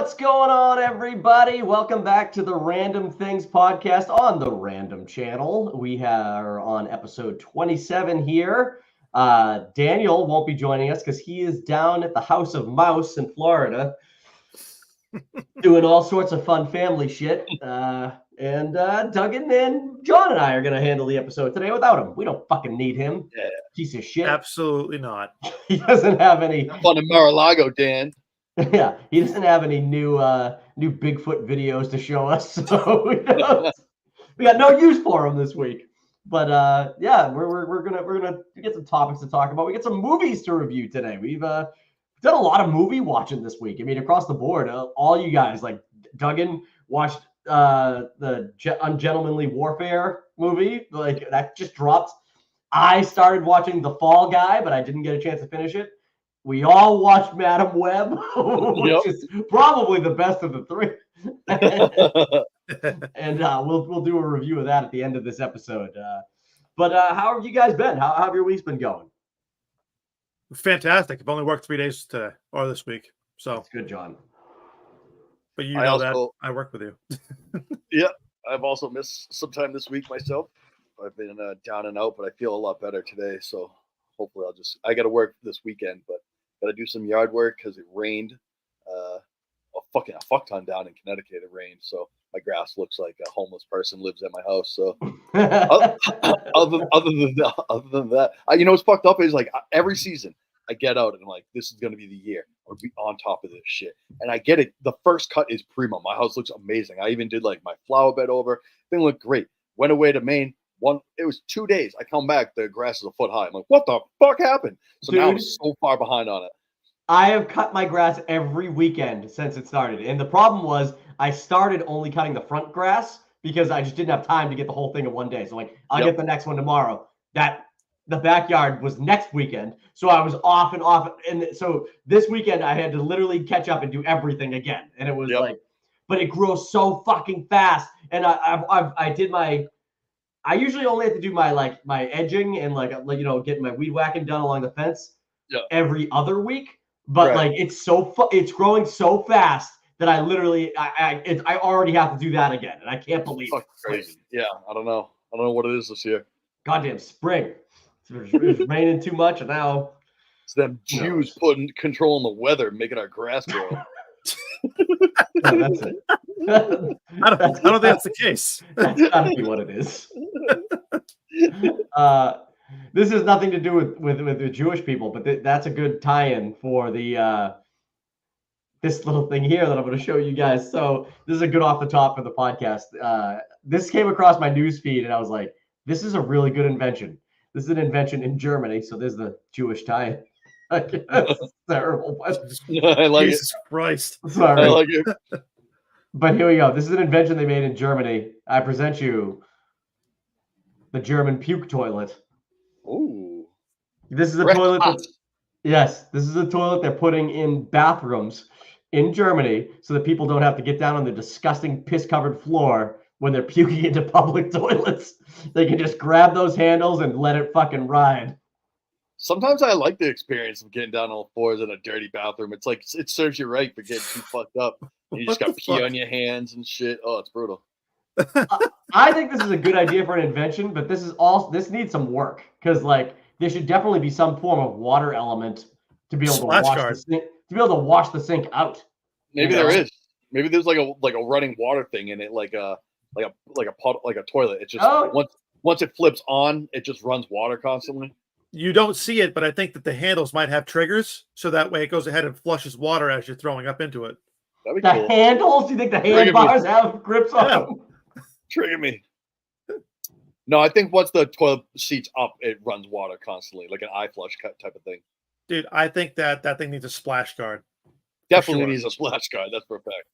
What's going on, everybody? Welcome back to the Random Things podcast on the Random Channel. We are on episode 27 here. Daniel won't be joining us because he is down at the House of Mouse in Florida doing all sorts of fun family shit. And Duggan and John and I are going to handle the episode today without him. We don't fucking need him. Yeah. Piece of shit. Absolutely not. He doesn't have any... Fun in Mar-a-Lago, Dan. Yeah, he doesn't have any new Bigfoot videos to show us, so we got no use for him this week. But yeah, we're gonna get some topics to talk about. We get some movies to review today. We've done a lot of movie watching this week. I mean, across the board, all you guys, like Duggan watched the Ungentlemanly Warfare movie, like that just dropped. I started watching The Fall Guy, but I didn't get a chance to finish it. We all watched Madam Webb, which is probably the best of the three. And we'll do a review of that at the end of this episode. But how have you guys been? How have your weeks been going? Fantastic. I've only worked 3 days today or this week. So that's good, John. But you know that I work with you. Yeah, I've also missed some time this week myself. I've been down and out, but I feel a lot better today. So hopefully I got to work this weekend, but got to do some yard work because it rained a fuck ton down in Connecticut. It rained, so my grass looks like a homeless person lives at my house. So other than that, you know what's fucked up is like every season I get out and I'm like, this is going to be the year. I'll be on top of this shit. And I get it. The first cut is primo. My house looks amazing. I even did like my flower bed over. Thing looked great. Went away to Maine. It was 2 days. I come back, the grass is a foot high. I'm like, what the fuck happened? So now I'm so far behind on it. I have cut my grass every weekend since it started. And the problem was I started only cutting the front grass because I just didn't have time to get the whole thing in one day. So like, I'll get the next one tomorrow. The backyard was next weekend. So I was off. And so this weekend I had to literally catch up and do everything again. And it was like, but it grows so fucking fast. And I usually only have to do my edging and getting my weed whacking done along the fence every other week. But like it's growing so fast that I literally I already have to do that again, and I can't believe it. Crazy. Yeah, I don't know what it is this year. Goddamn spring! It's raining too much, and now it's them Jews putting control on the weather, making our grass grow. No, that's it. I don't think that's the case. That's gotta be what it is. This has nothing to do with the Jewish people, but that's a good tie-in for the this little thing here that I'm going to show you guys. So this is a good off the top for the podcast. This came across my news feed, and I was like, "This is a really good invention. This is an invention in Germany." So there's the Jewish tie-in. It's terrible, but I like Jesus Christ. Sorry. I like it. But here we go. This is an invention they made in Germany. I present you the German puke toilet. Ooh. This is a toilet. This is a toilet they're putting in bathrooms in Germany so that people don't have to get down on the disgusting piss-covered floor when they're puking into public toilets. They can just grab those handles and let it fucking ride. Sometimes I like the experience of getting down on all fours in a dirty bathroom. It's like it serves you right for getting too fucked up. You just got pee on your hands and shit. Oh, it's brutal. I think this is a good idea for an invention, but this needs some work because like there should definitely be some form of water element to be able to wash the sink out. Maybe there is. Maybe there's like a running water thing in it, like a toilet. It just once it flips on, it just runs water constantly. You don't see it, but I think that the handles might have triggers, so that way it goes ahead and flushes water as you're throwing up into it. That'd be cool. Handles? Do you think the handbars have grips on them? Trigger me. No, I think once the toilet seat's up, it runs water constantly, like an eye flush type of thing. Dude, I think that thing needs a splash guard. Definitely needs a splash guard. That's for a fact.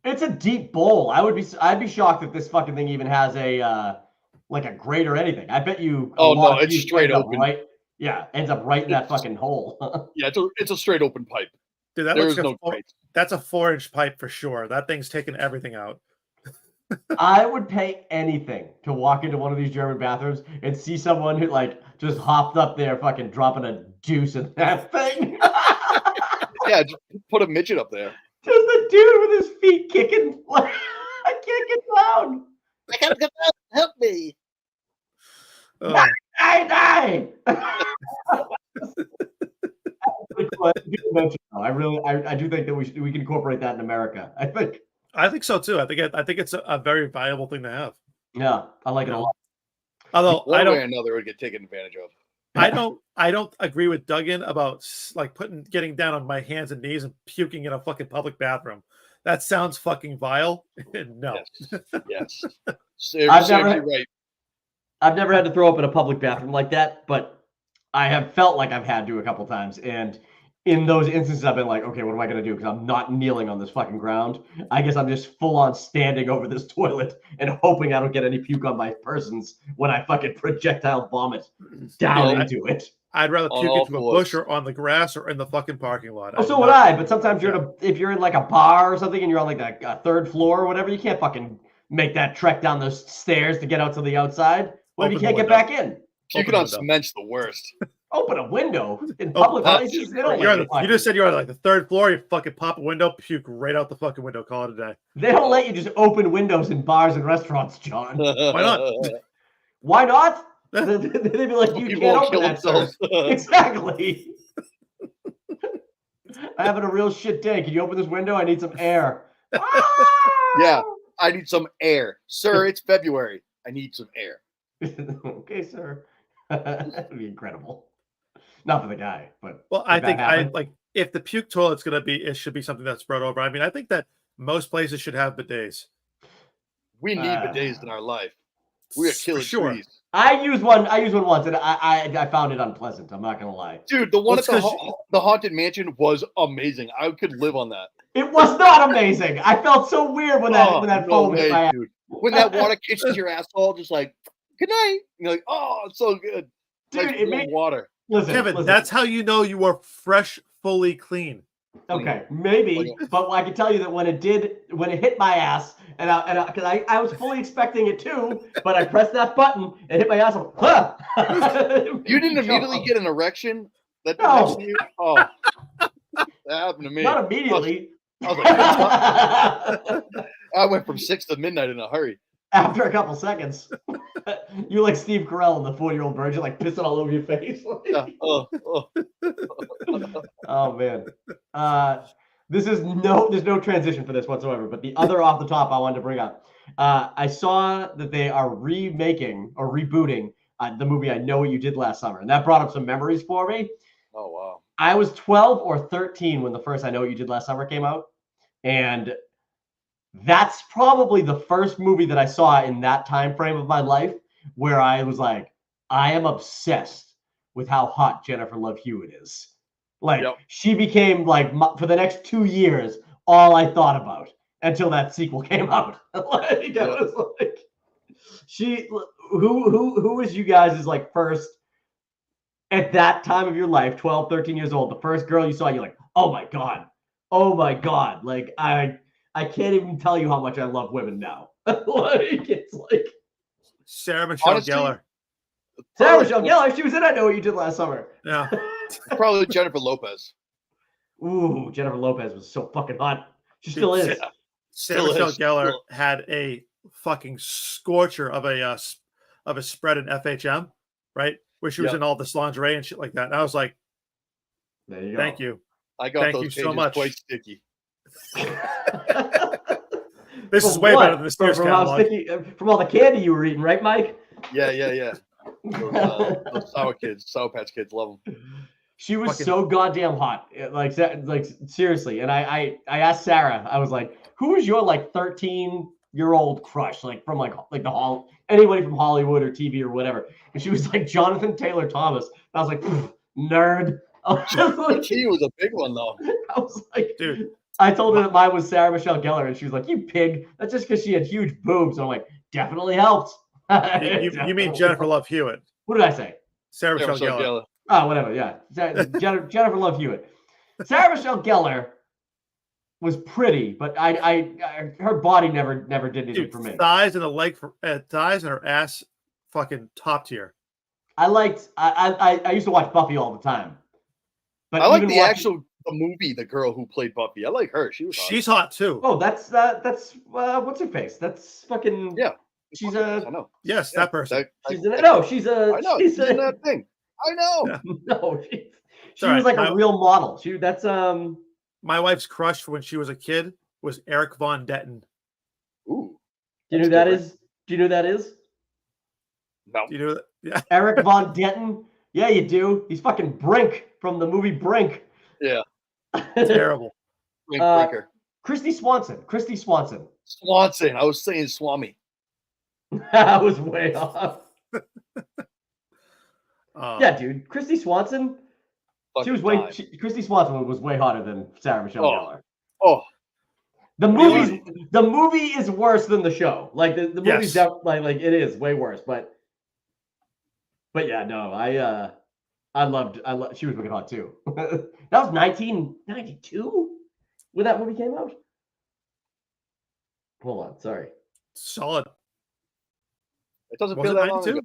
It's a deep bowl. I'd be shocked if this fucking thing even has a like a grate or anything. I bet you. Oh no, it's straight open. Right? Yeah, ends up right in that fucking hole. Yeah, it's a straight open pipe. Dude, that's a 4-inch pipe for sure. That thing's taking everything out. I would pay anything to walk into one of these German bathrooms and see someone who like just hopped up there fucking dropping a deuce in that thing. Yeah, just put a midget up there. Just the dude with his feet kicking. I can't get down. I gotta get out. Help me. Oh, Die. I do think that we can incorporate that in America. I think so too. I think it's a very valuable thing to have. Yeah, I like it a lot. Although One way or another would get taken advantage of. I don't agree with Duggan about like getting down on my hands and knees and puking in a fucking public bathroom. That sounds fucking vile. No. Yes. I've never had to throw up in a public bathroom like that, but I have felt like I've had to a couple times. And in those instances, I've been like, okay, what am I going to do? Because I'm not kneeling on this fucking ground. I guess I'm just full on standing over this toilet and hoping I don't get any puke on my persons when I fucking projectile vomit down into it. I'd rather puke into a bush or on the grass or in the fucking parking lot. Oh, so would I. But sometimes if you're in like a bar or something and you're on like a third floor or whatever, you can't fucking make that trek down those stairs to get out to the outside. What if you can't get back in? Puking on cement's the worst. Open a window in public places. You just said you're on like the third floor. You fucking pop a window, puke right out the fucking window. Call it a day. They don't let you just open windows in bars and restaurants, John. Why not? Why not? They'd be like, you can't open that, sir. Exactly. I'm having a real shit day. Can you open this window? I need some air. Yeah, I need some air. Sir, it's February. I need some air. Okay, sir. That'd be incredible. Not for the guy, but I think if the puke toilet's gonna be, it should be something that's spread over. I mean, I think that most places should have bidets. We need bidets in our life. We are killing trees. I used one once, and I found it unpleasant. I'm not gonna lie, dude. The one at the Haunted Mansion was amazing. I could live on that. It was not amazing. I felt so weird when that foam hit my ass. Dude. When that water kisses your asshole, just like good night. And you're like, oh, it's so good. Dude, it makes water. Listen, Kevin, that's how you know you are fresh, fully clean. Okay, maybe, but I can tell you that when it hit my ass, and I was fully expecting it too, but I pressed that button and hit my ass. Huh. You didn't immediately get an erection? That no. You? Oh, that happened to me. Not immediately. I went from 6 to midnight in a hurry. After a couple seconds, you like Steve Carell in the 4-Year-Old Virgin, like pissing all over your face. Oh man, there's no transition for this whatsoever. But the other off the top I wanted to bring up, I saw that they are remaking or rebooting the movie I Know What You Did Last Summer, and that brought up some memories for me. Oh wow! I was 12 or 13 when the first I Know What You Did Last Summer came out, and that's probably the first movie that I saw in that time frame of my life where I was like, I am obsessed with how hot Jennifer Love Hewitt is. Like, she became like for the next 2 years all I thought about until that sequel came out. Like, I was like, who was you guys is like first at that time of your life, 12, 13 years old, the first girl you saw, you're like, oh my god, like I can't even tell you how much I love women now. Like, it's like Sarah Michelle Gellar. Sarah Michelle Gellar, she was in I Know What You Did Last Summer. Yeah. Probably Jennifer Lopez. Ooh, Jennifer Lopez was so fucking hot. She still is. Sarah Michelle Gellar had a fucking scorcher of a spread in FHM, right? Where she was in all this lingerie and shit like that. And I was like, there you go. Thank you. I got those pages so much. Quite sticky. This is way better than the Spears catalog. From all the candy you were eating, right, Mike? Yeah. Those Sour Patch Kids, love them. She was so goddamn hot, like seriously. And I asked Sarah, I was like, "Who was your like 13-year-old crush, like from like the anybody from Hollywood or TV or whatever?" And she was like, "Jonathan Taylor Thomas." And I was like, "Nerd." He was a big one though. I was like, dude. I told her that mine was Sarah Michelle Gellar, and she was like, "You pig! That's just because she had huge boobs." And I'm like, "Definitely helped." You mean Jennifer Love Hewitt? What did I say? Sarah Michelle Gellar. Oh, whatever. Yeah, Jennifer Love Hewitt. Sarah Michelle Gellar was pretty, but her body never did anything for me. Thighs and thighs and her ass, fucking top tier. I used to watch Buffy all the time. But I like the actual the movie, the girl who played Buffy. I like her. She's hot too. Oh, that's what's her face? That's fucking Yeah. She's I know. Yes, that person. She's in it. No, she's a. I know. She's She's in that thing. I know. Yeah. No, she was like a real model. That's My wife's crush when she was a kid was Eric Von Detten. Ooh. Do you know who that is? Do you know who that is? No. Do you know that? Yeah. Eric Von Detten. Yeah, you do. He's fucking Brink from the movie Brink. Yeah. Terrible. Breaker. Christy Swanson. Swanson. I was saying Swami. That was way off. Oh. Yeah, dude. Christy Swanson. Christy Swanson was way hotter than Sarah Michelle Gellar. Oh. The movie is worse than the show. Like the movie's like it is way worse. But yeah, no, I loved she was wicked hot too. That was 1992 when that movie came out. Hold on, sorry. Solid. It doesn't feel that long ago.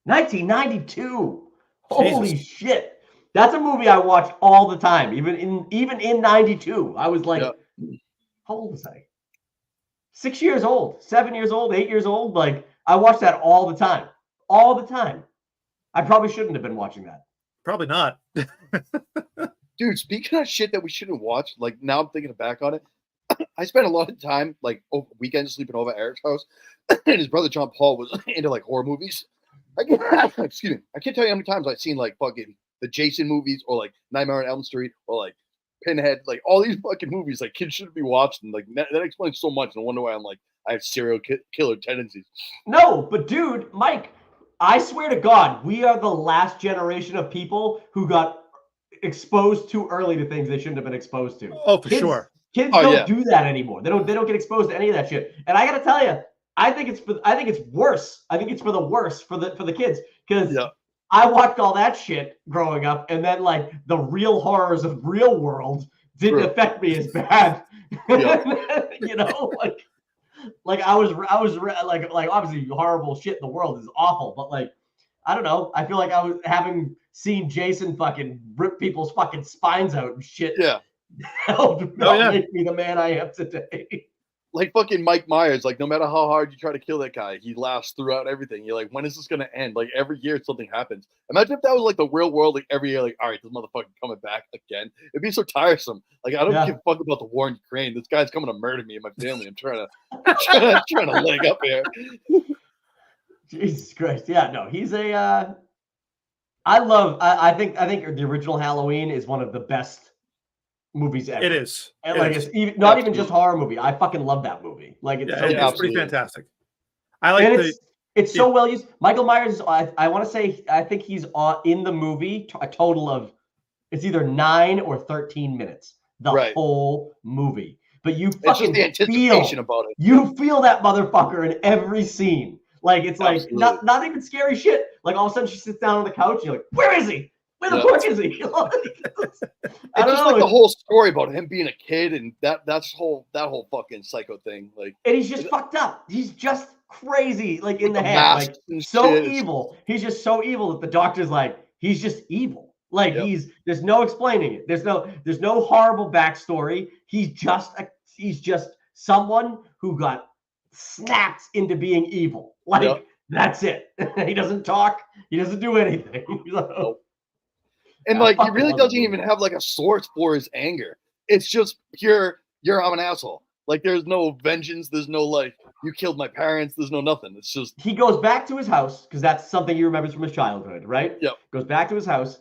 1992. Holy shit. That's a movie I watched all the time. Even in 92. I was like, how old was I? 6 years old, 7 years old, 8 years old. Like, I watched that all the time. All the time. I probably shouldn't have been watching that. Probably not. Dude, speaking of shit that we shouldn't watch, like now I'm thinking back on it. I spent a lot of time, like weekends, sleeping over at Eric's house, and his brother John Paul was into like horror movies. Excuse me. I can't tell you how many times I've seen like fucking the Jason movies or like Nightmare on Elm Street or like Pinhead, like all these fucking movies like kids shouldn't be watching. Like that explains so much. No wonder why I'm like I have serial killer tendencies. No, but dude, Mike, I swear to God, we are the last generation of people who got exposed too early to things they shouldn't have been exposed to. Oh, for sure. Kids don't do that anymore. They don't get exposed to any of that shit. And I gotta tell you, I think it's worse. I think it's for the worse for the kids because I watched all that shit growing up, and then like the real horrors of real world didn't affect me as bad. You know, like I was like obviously horrible shit in the world is awful, but like I don't know. I feel like I was having seen Jason fucking rip people's fucking spines out and shit. Yeah. Helped make me the man I am today. Like fucking Mike Myers, like no matter how hard you try to kill that guy, he laughs throughout everything. You're like, when is this gonna end? Like every year something happens. Imagine if that was like the real world, like every year, like, all right, this motherfucker coming back again. It'd be so tiresome. Like I don't give a fuck about the war in Ukraine. This guy's coming to murder me and my family. I'm trying to leg up here. Jesus Christ. Yeah, no, he's a I think the original Halloween is one of the best movies ever. It is. And it's even not even just horror movie. I fucking love that movie. Like it's pretty fantastic. I like it's so well used. Michael Myers is I want to say I think he's in the movie a total of it's either 9 or 13 minutes. The whole movie. But you fucking the anticipation about it. You feel that motherfucker in every scene. Like it's like not even scary shit. Like all of a sudden she sits down on the couch and you're like, where is he? Where the fuck is he? I don't know. Like the whole story about him being a kid and that whole fucking psycho thing. Like, and he's just fucked up. He's just crazy, like in the head, like so evil. He's just so evil that the doctor's like, he's just evil. Like there's no explaining it. There's no horrible backstory. He's just someone who got snapped into being evil. Like that's it. He doesn't talk. He doesn't do anything. And like he really doesn't even have like a source for his anger. It's just pure, I'm an asshole. Like there's no vengeance. There's no like, you killed my parents. There's no nothing. It's just he goes back to his house because that's something he remembers from his childhood, right? Yep. Goes back to his house,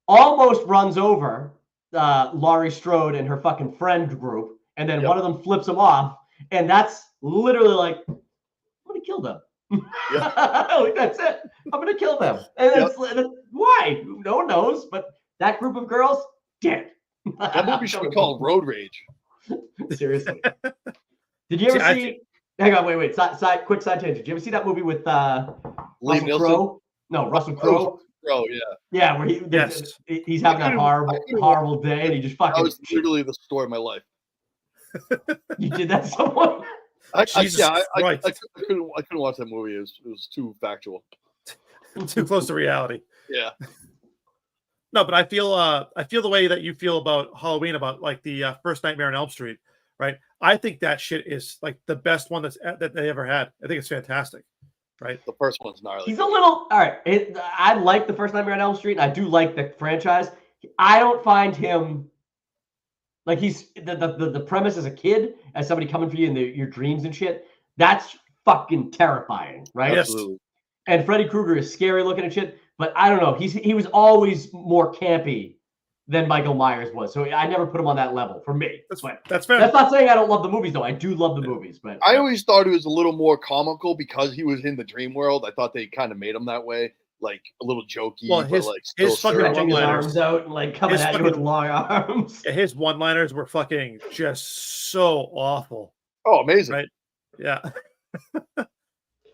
almost runs over Laurie Strode and her fucking friend group, and then one of them flips him off, and that's literally like, I'm gonna kill them. Like, that's it. I'm gonna kill them. And why? No one knows. But that group of girls, dead. That movie should be called Road Rage. Seriously. Did you ever see? Hang on, wait. Quick side tangent. Did you ever see that movie with Russell Crowe? No, Russell Crowe. Oh yeah. Yeah, where he's having that horrible day, and he just fucking. That was literally the story of my life. You did that to someone? I couldn't watch that movie. It was too factual. Too close to reality. Yeah. Yeah. Too close to reality. Yeah. Yeah. Too close to reality. Yeah. No, but I feel the way that you feel about Halloween, about like the first Nightmare on Elm Street, right? I think that shit is like the best one that they ever had. I think it's fantastic, right? The first one's gnarly. He's a little all right. I like the first Nightmare on Elm Street, and I do like the franchise. I don't find him like he's the premise as a kid, as somebody coming for you in your dreams and shit. That's fucking terrifying, right? Absolutely. And Freddy Krueger is scary looking and shit, but I don't know. He was always more campy than Michael Myers was, so I never put him on that level for me. That's fair. That's not saying I don't love the movies, though. I do love the movies, but I always thought he was a little more comical because he was in the dream world. I thought they kind of made him that way, like a little jokey. Well, but like his fucking stretching his one-liners arms out and like coming at you with long arms. Yeah, his one-liners were fucking just so awful. Oh, amazing! Right? Yeah.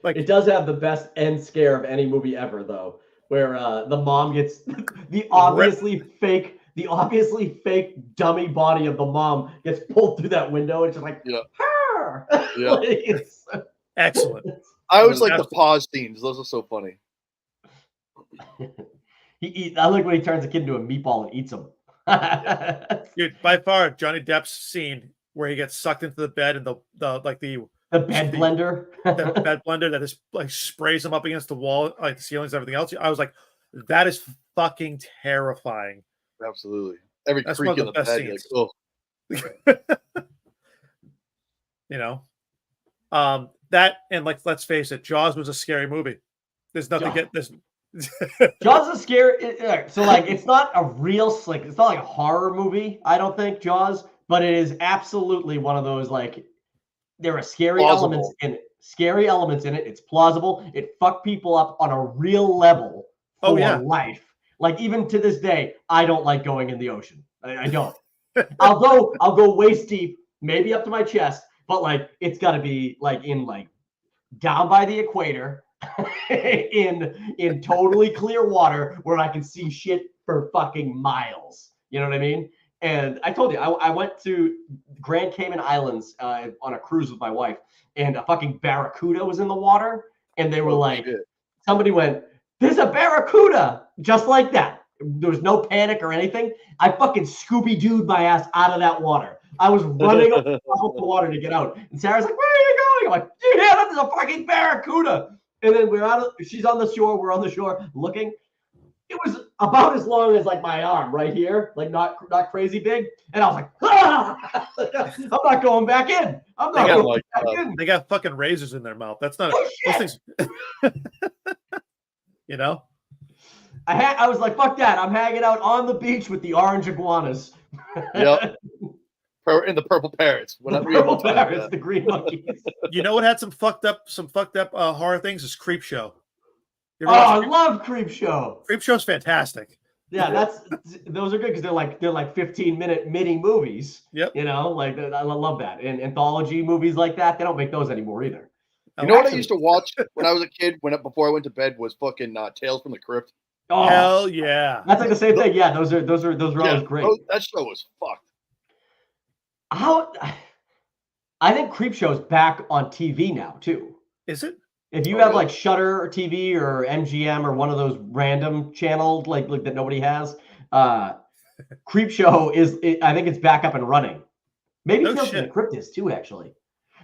Like it does have the best end scare of any movie ever, though, where the mom gets the obviously fake dummy body of the mom gets pulled through that window and just like, yeah. Yeah. Like, excellent. I always like the pause scenes; those are so funny. I like when he turns a kid into a meatball and eats him. Dude, by far, Johnny Depp's scene where he gets sucked into the bed and the bed blender, the bed blender that is like sprays him up against the wall, like the ceilings, and everything else. I was like, that is fucking terrifying. Absolutely, every That's creak in the bed. Like, oh. You know, that and like, let's face it, Jaws was a scary movie. There's nothing get this. Jaws is scary. So like, it's not a real it's not like a horror movie. I don't think Jaws, but it is absolutely one of those like. There are scary elements in it. Scary elements in it. It's plausible. It fucked people up on a real level for life. Like even to this day, I don't like going in the ocean. I don't. I'll go waist deep, maybe up to my chest, but like it's got to be like down by the equator, in totally clear water where I can see shit for fucking miles. You know what I mean? And I told you, I went to Grand Cayman Islands on a cruise with my wife, and a fucking barracuda was in the water. And they were somebody went, "There's a barracuda!" Just like that. There was no panic or anything. I fucking Scooby-Dooed my ass out of that water. I was running up the water to get out. And Sarah's like, "Where are you going?" I'm like, "Dude, yeah, there's a fucking barracuda." And then she's on the shore, we're on the shore looking. It was about as long as like my arm right here, like not crazy big. And I was like, "Ah! I'm not going back in. I'm not going back in." They got fucking razors in their mouth. That's not those things. You know? I was like, fuck that. I'm hanging out on the beach with the orange iguanas. Yep. In the purple parrots. The green monkeys. You know what had some fucked up horror things is Creep Show. I love Creep Show. Creep Show's fantastic. Yeah, those are good because they're like 15-minute mini movies. Yep. You know, like I love that. And anthology movies like that, they don't make those anymore either. You know what I used to watch when I was a kid, before I went to bed, was fucking Tales from the Crypt. Oh, hell yeah! That's like the same thing. Yeah, those are always great. That show was fucked. I think Creep Show's back on TV now too. Is it? If you have like Shudder or TV or MGM or one of those random channels like that nobody has, Creep Show I think it's back up and running. Maybe Tales from the Crypt is too, actually.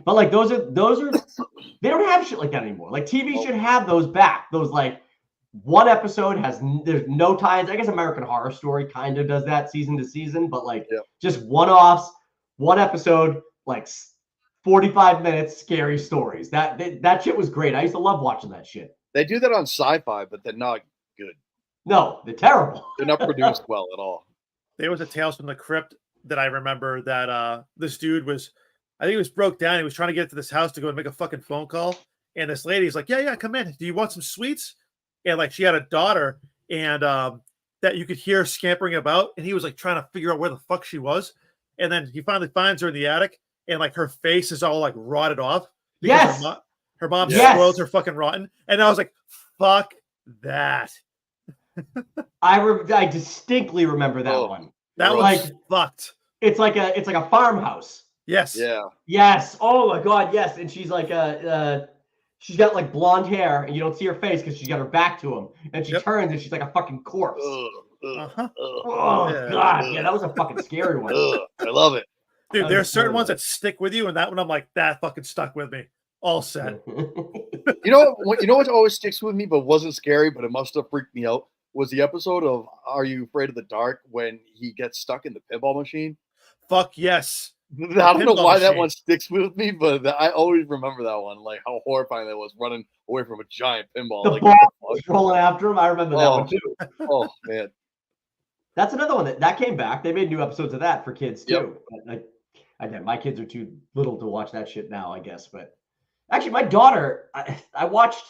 But like those are they don't have shit like that anymore. Like TV should have those back. Those like one episode there's no ties. I guess American Horror Story kind of does that season to season, but like just one-offs, one episode, like 45 minutes, scary stories. That shit was great. I used to love watching that shit. They do that on Sci-Fi, but they're not good. No, they're terrible. They're not produced well at all. There was a Tales from the Crypt that I remember that this dude was, I think he was broke down. He was trying to get to this house to go and make a fucking phone call. And this lady's like, yeah, come in. Do you want some sweets? And like she had a daughter and that you could hear scampering about. And he was like trying to figure out where the fuck she was. And then he finally finds her in the attic. And like her face is all like rotted off. Yes. Her mom spoiled her fucking rotten. And I was like, fuck that. I distinctly remember that one. That was like fucked. It's like a farmhouse. Yes. Yeah. Yes. Oh my God. Yes. And she's like she's got like blonde hair, and you don't see her face because she's got her back to him, and she turns and she's like a fucking corpse. Uh-huh. Oh God, yeah, that was a fucking scary one. I love it. Dude, That there are was a certain scary ones one. that stick with you, and that one I'm like, that fucking stuck with me. All set. You know what? You know what always sticks with me, but wasn't scary, but it must have freaked me out. Was the episode of Are You Afraid of the Dark when he gets stuck in the pinball machine? Fuck yes. I don't know pinball why that machine. one sticks with me, but I always remember that one. Like how horrifying that was, running away from a giant pinball. The Like, ball what the was rolling after him. I remember that one too. fuck? Oh man. That's another one that came back. They made new episodes of that for kids Yep. too. Like, again, my kids are too little to watch that shit now, I guess. But actually, my daughter, I watched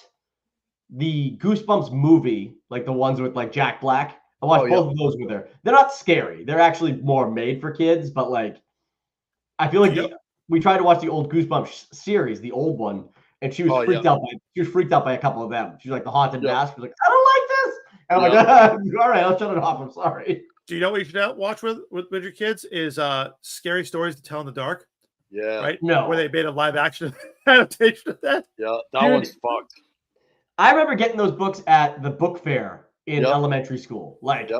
the Goosebumps movie, like the ones with like Jack Black. I watched both of those with her. They're not scary. They're actually more made for kids. But like, I feel like we tried to watch the old Goosebumps series, the old one, and she was freaked out by. She was freaked out by a couple of them. She's like the haunted mask. She's like, I don't like this. And I'm like, all right, I'll shut it off. I'm sorry. Do you know what you should watch with your kids is Scary Stories to Tell in the Dark? Yeah. Right? No. Where they made a live action adaptation of that. Yeah, that one's fucked. I remember getting those books at the book fair in elementary school, like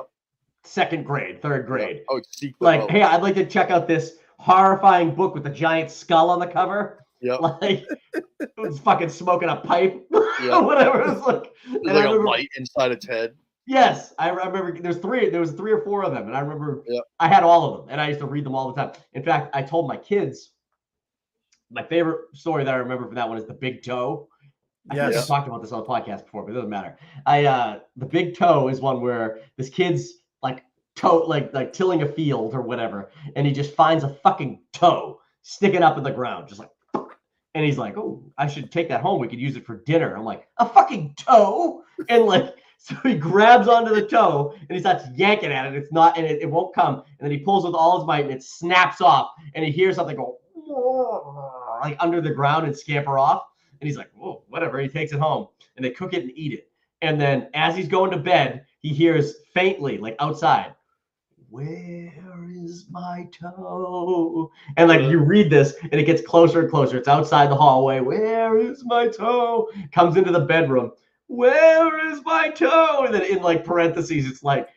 second grade, third grade. Oh, like, hey, I'd like to check out this horrifying book with a giant skull on the cover. Like it was fucking smoking a pipe, whatever. It was like, there's like a light inside its head. Yes, I remember. There was 3 or 4 of them, and I remember I had all of them, and I used to read them all the time. In fact, I told my kids my favorite story that I remember from that one is the Big Toe. I think I've talked about this on the podcast before, but it doesn't matter. The Big Toe is one where this kid's like tilling a field or whatever, and he just finds a fucking toe sticking up in the ground, just like, and he's like, "Oh, I should take that home. We could use it for dinner." I'm like, "A fucking toe?" And like, so he grabs onto the toe and he starts yanking at it. It's not, and it won't come. And then he pulls with all his might, and it snaps off. And he hears something go like under the ground and scamper off. And he's like, "Whoa, whatever." He takes it home, and they cook it and eat it. And then as he's going to bed, he hears faintly, like outside, "Where is my toe?" And like you read this, and it gets closer and closer. It's outside the hallway. "Where is my toe?" Comes into the bedroom. "Where is my toe?" And then in like parentheses, it's like,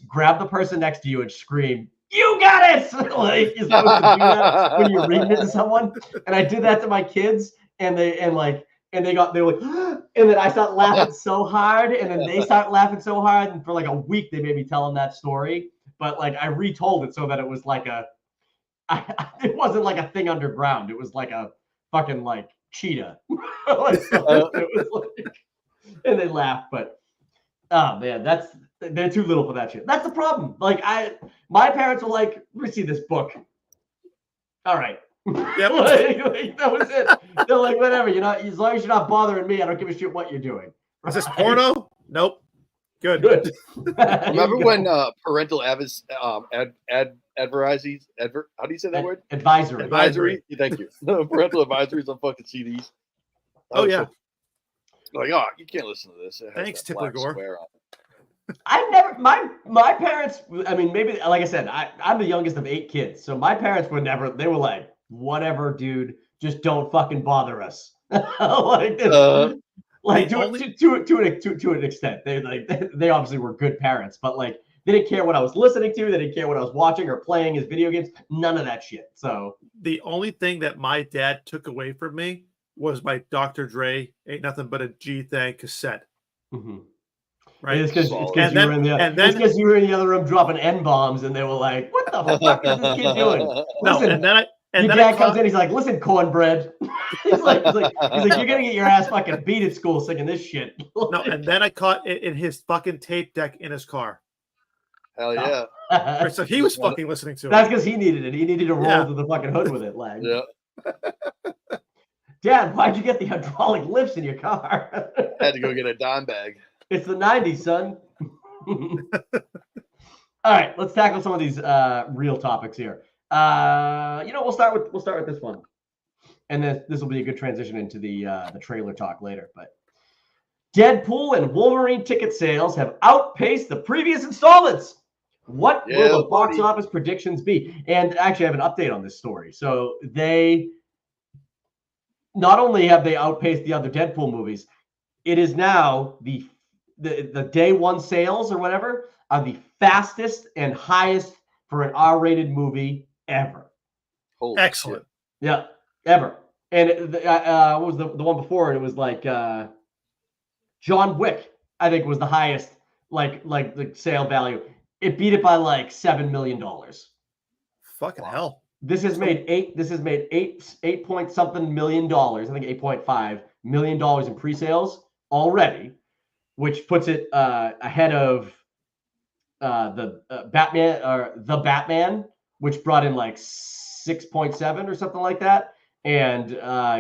grab the person next to you and scream, "You got it!" Like you're supposed to do that when you're reading it to someone. And I did that to my kids, and they were like, and then I start laughing so hard, and then they start laughing so hard, and for like a week they made me tell them that story. But like I retold it so that it was like it wasn't like a thing underground. It was like a fucking like cheetah. It was like, and they laughed, but oh man, they're too little for that shit. That's the problem. Like my parents were like, "Let me see this book." All right. Yep. like, that was it. They're like, "Whatever, as long as you're not bothering me, I don't give a shit what you're doing." Is this porno? Nope. Good. Remember when parental advisories? How do you say that word? Advisory. Thank you. Parental advisories on fucking CDs. Oh yeah. Like, you can't listen to this. Thanks, Tipper Gore. I've never my parents. I mean, maybe like I said, I'm the youngest of 8 kids, so my parents were never. They were like, "Whatever, dude, just don't fucking bother us." Like this. Like to an extent, they obviously were good parents, but like they didn't care what I was listening to, they didn't care what I was watching or playing as video games, none of that shit. So the only thing that my dad took away from me was my Dr. Dre Ain't Nothing But a G Thang cassette. Mm-hmm. Right? It's because you were in the other room dropping N-bombs, and they were like, "What the fuck is this kid doing?" Listen, your dad comes in, he's like, "Listen, cornbread." he's like, "You're gonna get your ass fucking beat at school singing this shit." No, and then I caught it in his fucking tape deck in his car. Hell yeah! So he was fucking listening to it. That's because he needed it. He needed to roll to the fucking hood with it, like. Yeah. Dad, why'd you get the hydraulic lifts in your car? Had to go get a dime bag. It's the 90s, son. All right, let's tackle some of these real topics here. We'll start with this one, and then this will be a good transition into the trailer talk later. But Deadpool and Wolverine ticket sales have outpaced the previous installments. What will the box office predictions be? And actually, I have an update on this story. So they not only have they outpaced the other Deadpool movies, it is now the day one sales or whatever are the fastest and highest for an R-rated movie ever. Holy Excellent. shit. Yeah, ever. And what was the one before it? It was like John Wick, I think, was the highest like the sale value. It beat it by like $7 million. Fucking hell. This has made eight point something million dollars. I think $8.5 million in pre-sales already, which puts it ahead of the Batman, which brought in like 6.7 or something like that, and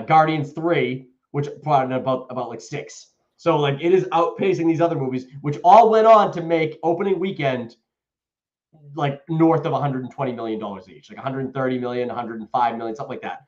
Guardians 3, which brought in about like 6. So like it is outpacing these other movies, which all went on to make opening weekend like north of $120 million each, like 130 million, 105 million, something like that,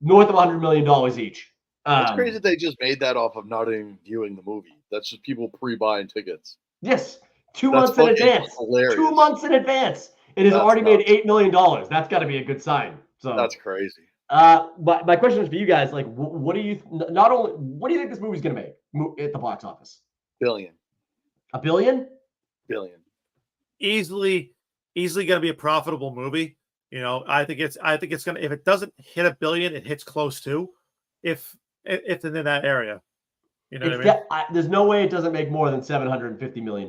north of $100 million each. It's crazy that they just made that off of not even viewing the movie. That's just people pre-buying tickets. Yes, 2 That's months in fucking advance. hilarious. 2 months in advance. It has That's already made nuts. $8 million. That's got to be a good sign. So That's crazy. But my question is for you guys: like, what do you what do you think this movie's gonna make at the box office? Billion. $1 billion? Billion. Easily going to be a profitable movie. You know, I think it's going to, if it doesn't hit $1 billion, it hits close to, if it's in that area. You know what I mean? There's no way it doesn't make more than $750 million.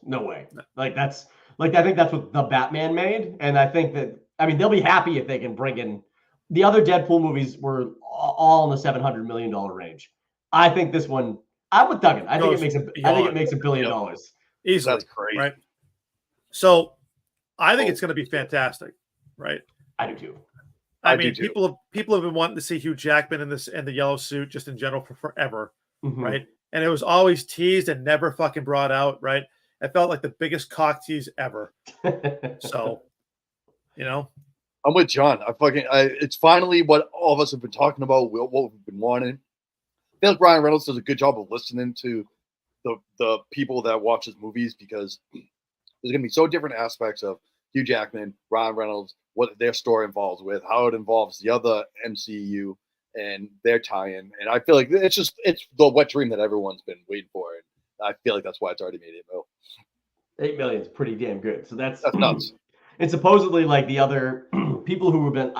No way. Like that's like, I think that's what the Batman made. And I think that, I mean, they'll be happy if they can bring in the other Deadpool movies were all in the $700 million range. I think this one, I'm with Duggan. I think it makes $1 billion. Easily. That's crazy. Right. So I think it's going to be fantastic. Right. I do too. I mean, people have been wanting to see Hugh Jackman in this and the yellow suit just in general for forever. Mm-hmm. Right. And it was always teased and never fucking brought out. Right. It felt like the biggest cock tease ever. So, you know, I'm with John. It's finally what all of us have been talking about, what we've been wanting. I feel like Ryan Reynolds does a good job of listening to the people that watch his movies, because there's going to be so different aspects of Hugh Jackman, Ryan Reynolds, what their story involves with, how it involves the other MCU and their tie-in. And I feel like it's the wet dream that everyone's been waiting for. And I feel like that's why it's already made $8 million. $8 million is pretty damn good. So that's nuts. And supposedly, like the other people who have been,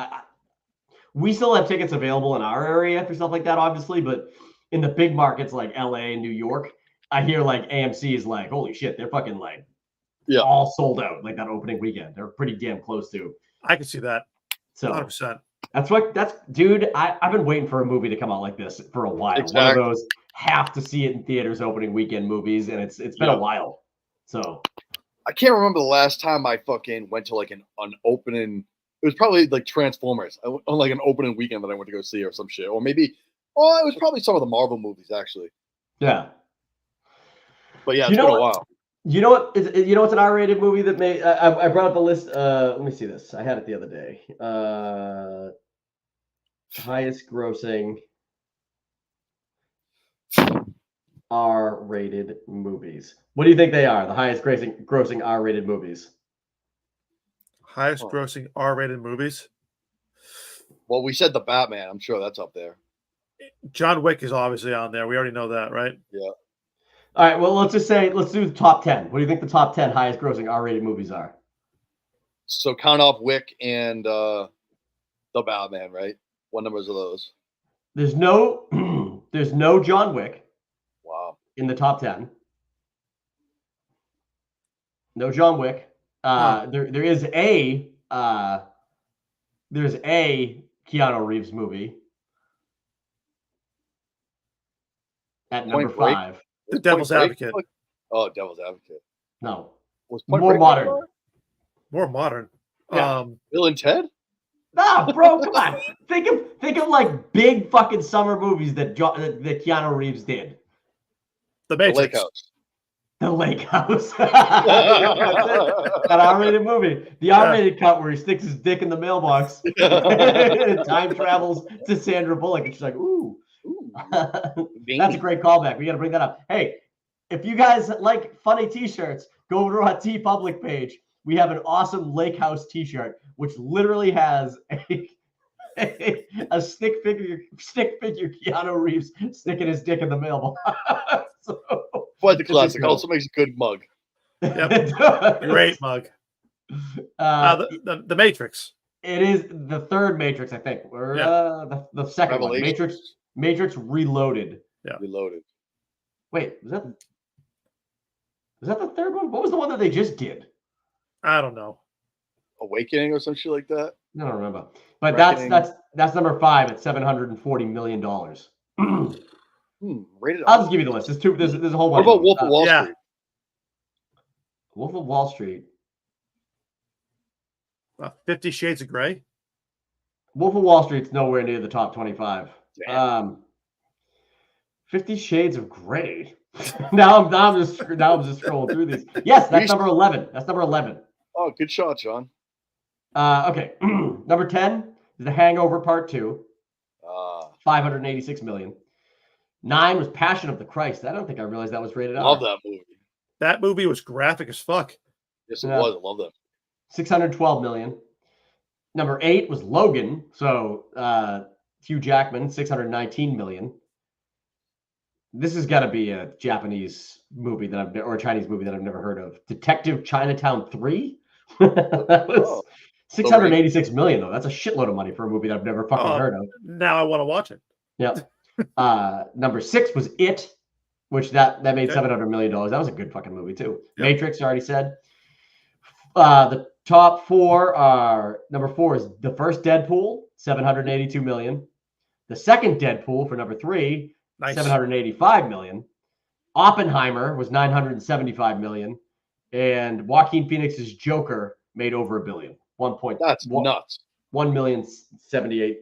we still have tickets available in our area for stuff like that, obviously. But in the big markets like LA and New York, I hear like AMC is like, holy shit, they're fucking like all sold out like that opening weekend. They're pretty damn close to. I can see that. So 100%. Dude, I've been waiting for a movie to come out like this for a while. Exactly. One of those have to see it in theaters opening weekend movies, and it's been a while. So I can't remember the last time I fucking went to like an opening. It was probably like Transformers on like an opening weekend that I went to go see or some shit. Or maybe, it was probably some of the Marvel movies actually. Yeah. But yeah, it's been a while. You know what? It's an R-rated movie that may. I brought up a list. Let me see this. I had it the other day. Highest grossing R-rated movies. What do you think they are? The highest grossing R-rated movies. Highest grossing R-rated movies. Well, we said the Batman. I'm sure that's up there. John Wick is obviously on there. We already know that, right? Yeah. All right. Well, let's do the top 10. What do you think the top 10 highest grossing R-rated movies are? So count off Wick and the Batman, right? What numbers are those? There's no John Wick. Wow. In the top 10. No John Wick. There's a Keanu Reeves movie at number 5. The Devil's Advocate. Oh, Devil's Advocate. No. More modern. More modern. Yeah. Bill and Ted? Nah, bro, come on. Think of like big fucking summer movies that Keanu Reeves did. The Matrix. The Lake House. That R-rated movie. The R-rated cut where he sticks his dick in the mailbox and time travels to Sandra Bullock, and she's like, ooh. That's a great callback. We got to bring that up. Hey, if you guys like funny t-shirts, go over to our TeePublic page. We have an awesome Lake House t-shirt, which literally has a stick figure Keanu Reeves sticking his dick in the mailbox. Quite the classic. Also makes a good mug. Yep. Great mug. The Matrix. It is the third Matrix, I think, or the second one. Matrix Reloaded. Yeah. Reloaded. Wait, was that the third one? What was the one that they just did? I don't know. Awakening or some shit like that. I don't remember. But Reckoning. that's number 5 at $740 million. Rated I'll just give you the list. There's a whole bunch. What about Wolf of Wall Street? Wolf of Wall Street. 50 Shades of Grey. Wolf of Wall Street's nowhere near the top 25. Damn. 50 Shades of Grey. now I'm just scrolling through these. Yes, that's number 11. That's number 11. Oh, good shot, John. Okay. Number 10 is The Hangover Part 2. 586 million. 9 was Passion of the Christ. I don't think I realized that was rated R. Love that movie. That movie was graphic as fuck. Yes, it was. I love that. 612 million. Number 8 was Logan. So Hugh Jackman, 619 million. This has got to be a Japanese movie or a Chinese movie that I've never heard of. Detective Chinatown 3. That was 686 million though. That's a shitload of money for a movie that I've never fucking heard of. Now I want to watch it. Yep. Number 6 was It, which that made $700 million. That was a good fucking movie too. Yep. Matrix, I already said. The top 4 are, number 4 is the first Deadpool, 782 million. The second Deadpool for number 3, 785 million. Oppenheimer was 975 million. And Joaquin Phoenix's Joker made over $1 billion. That's nuts. 1,078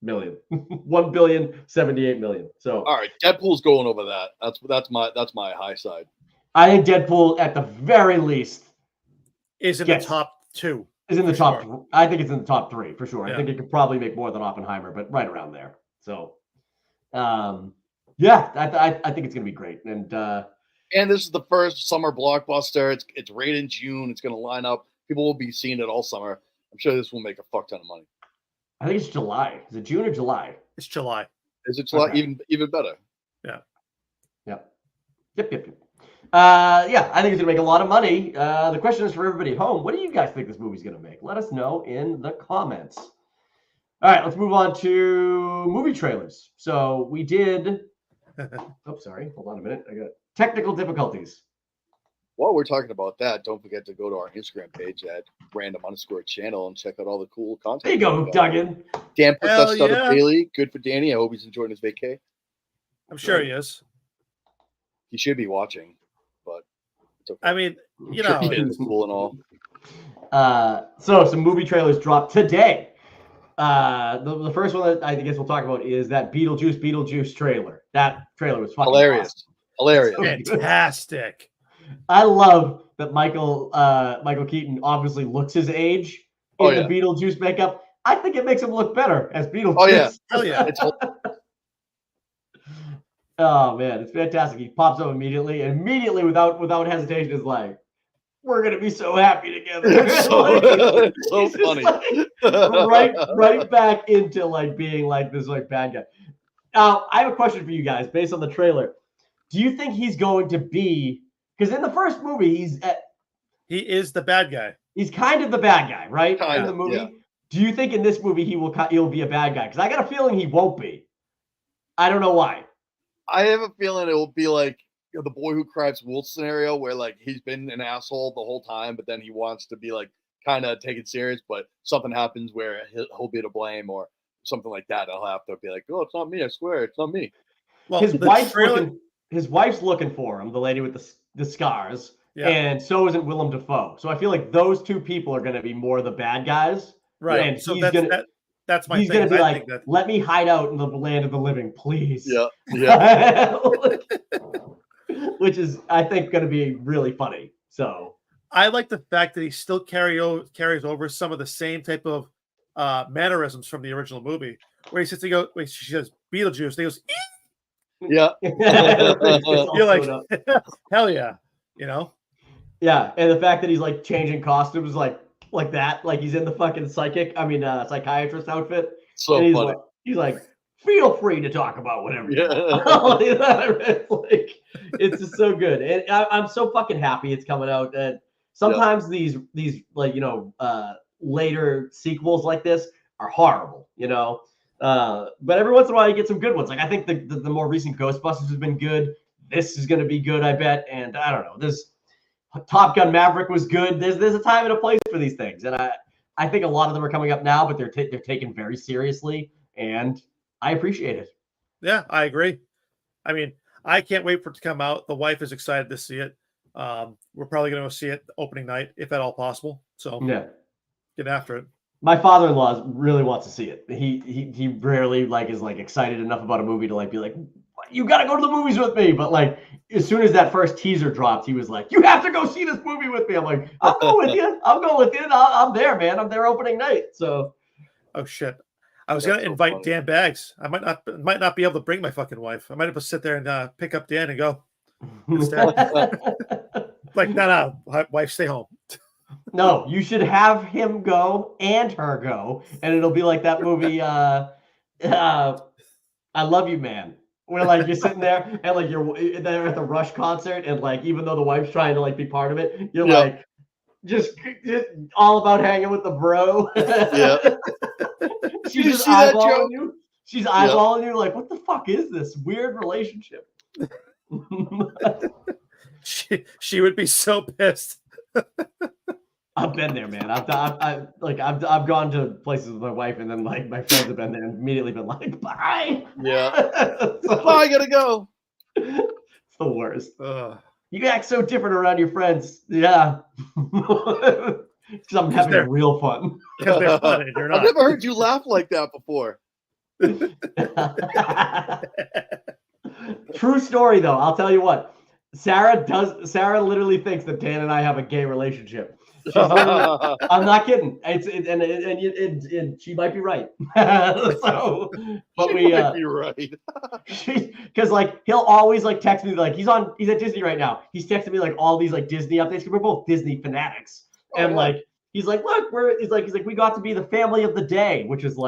million. 1,078 million. So all right, Deadpool's going over that. That's my high side. I think Deadpool at the very least is in the top 2. Is in the top. Sure. I think it's in the top 3 for sure. Yeah. I think it could probably make more than Oppenheimer, but right around there. So, I think it's gonna be great. And this is the first summer blockbuster. It's rated in June. It's gonna line up. People will be seeing it all summer. I'm sure this will make a fuck ton of money. I think it's July. Is it June or July? It's July. Is it July? Okay. Even better. Yeah. Yep. I think it's gonna make a lot of money. The question is for everybody at home: what do you guys think this movie's gonna make? Let us know in the comments. All right, let's move on to movie trailers. So we did. Oh, sorry. Hold on a minute. I got technical difficulties. While we're talking about that, don't forget to go to our Instagram page at random_channel and check out all the cool content. There you go, Duggan. Dan puts that stuff up daily. Good for Danny. I hope he's enjoying his vacay. I'm sure he is. He should be watching, but it's okay. I mean, it's cool and all. So some movie trailers dropped today. The first one that I guess we'll talk about is that Beetlejuice trailer. That trailer was fucking hilarious. Awesome. Hilarious. Fantastic. I love that Michael Keaton obviously looks his age in the Beetlejuice makeup. I think it makes him look better as Beetlejuice. Oh yeah. Hell yeah. Oh man, it's fantastic. He pops up immediately without hesitation is like, we're gonna be so happy together. so funny. Like, right back into like being like this like bad guy. Now, I have a question for you guys based on the trailer. Do you think he's going to be, because in the first movie he is the bad guy. He's kind of the bad guy, right? In the movie. Yeah. Do you think in this movie he'll be a bad guy? Because I got a feeling he won't be. I don't know why. I have a feeling it will be like the Boy Who Cried Wolf scenario, where like he's been an asshole the whole time, but then he wants to be like kind of take it serious, but something happens where he'll be to blame or something like that. I'll have to be like, oh, it's not me. I swear, it's not me. Well, his wife's looking for him, the lady with the scars, and so isn't Willem Dafoe. So I feel like those two people are going to be more the bad guys, right? And so that's my. He's going to be like, let me hide out in the land of the living, please. Yeah. Which is, I think, going to be really funny. So I like the fact that he still carries over some of the same type of mannerisms from the original movie, where he sits and goes, wait, she says Beetlejuice, and he goes, yeah. You're like, hell yeah, Yeah, and the fact that he's like changing costumes like that, like he's in the fucking psychiatrist outfit. So and funny. He's like feel free to talk about whatever you Yeah. want. It's like, it's just so good. And I'm so fucking happy it's coming out. And sometimes these like, later sequels like this are horrible, but every once in a while you get some good ones. Like I think the more recent Ghostbusters has been good. This is going to be good, I bet. And I don't know, this Top Gun Maverick was good. There's a time and a place for these things. And I think a lot of them are coming up now, but they're taken very seriously. And I appreciate it. Yeah, I agree. I mean, I can't wait for it to come out. The wife is excited to see it. We're probably going to go see it opening night, if at all possible. So yeah, get after it. My father-in-law really wants to see it. He rarely is excited enough about a movie to be like, you got to go to the movies with me. But as soon as that first teaser dropped, he was like, you have to go see this movie with me. I'm like, I'll go with you. I'll go with you. I'm there, man. I'm there opening night. So. Oh shit. I was going to invite funny. Dan Baggs. I might not be able to bring my fucking wife. I might have to sit there and pick up Dan and go. No, wife, stay home. No, you should have him go and her go, and it'll be like that movie, I Love You, Man, where you're sitting there and you're there at the Rush concert, and even though the wife's trying to be part of it, you're just all about hanging with the bro. Yeah. She's just eyeballing you. She's eyeballing you what the fuck is this weird relationship? She would be so pissed. I've been there, man. I've gone to places with my wife, and then my friends have been there and immediately been like, bye. Yeah. I gotta go. It's the worst. You act so different around your friends. Yeah. Because I'm having real fun. Because they're fun and you're not. I've never heard you laugh like that before. True story, though. I'll tell you what. Sarah literally thinks that Dan and I have a gay relationship. I'm not kidding. And she might be right. So, but she might be right. Because he'll always text me he's at Disney right now. He's texting me all these Disney updates because we're both Disney fanatics. And he's like, look, he's like we got to be the family of the day, which is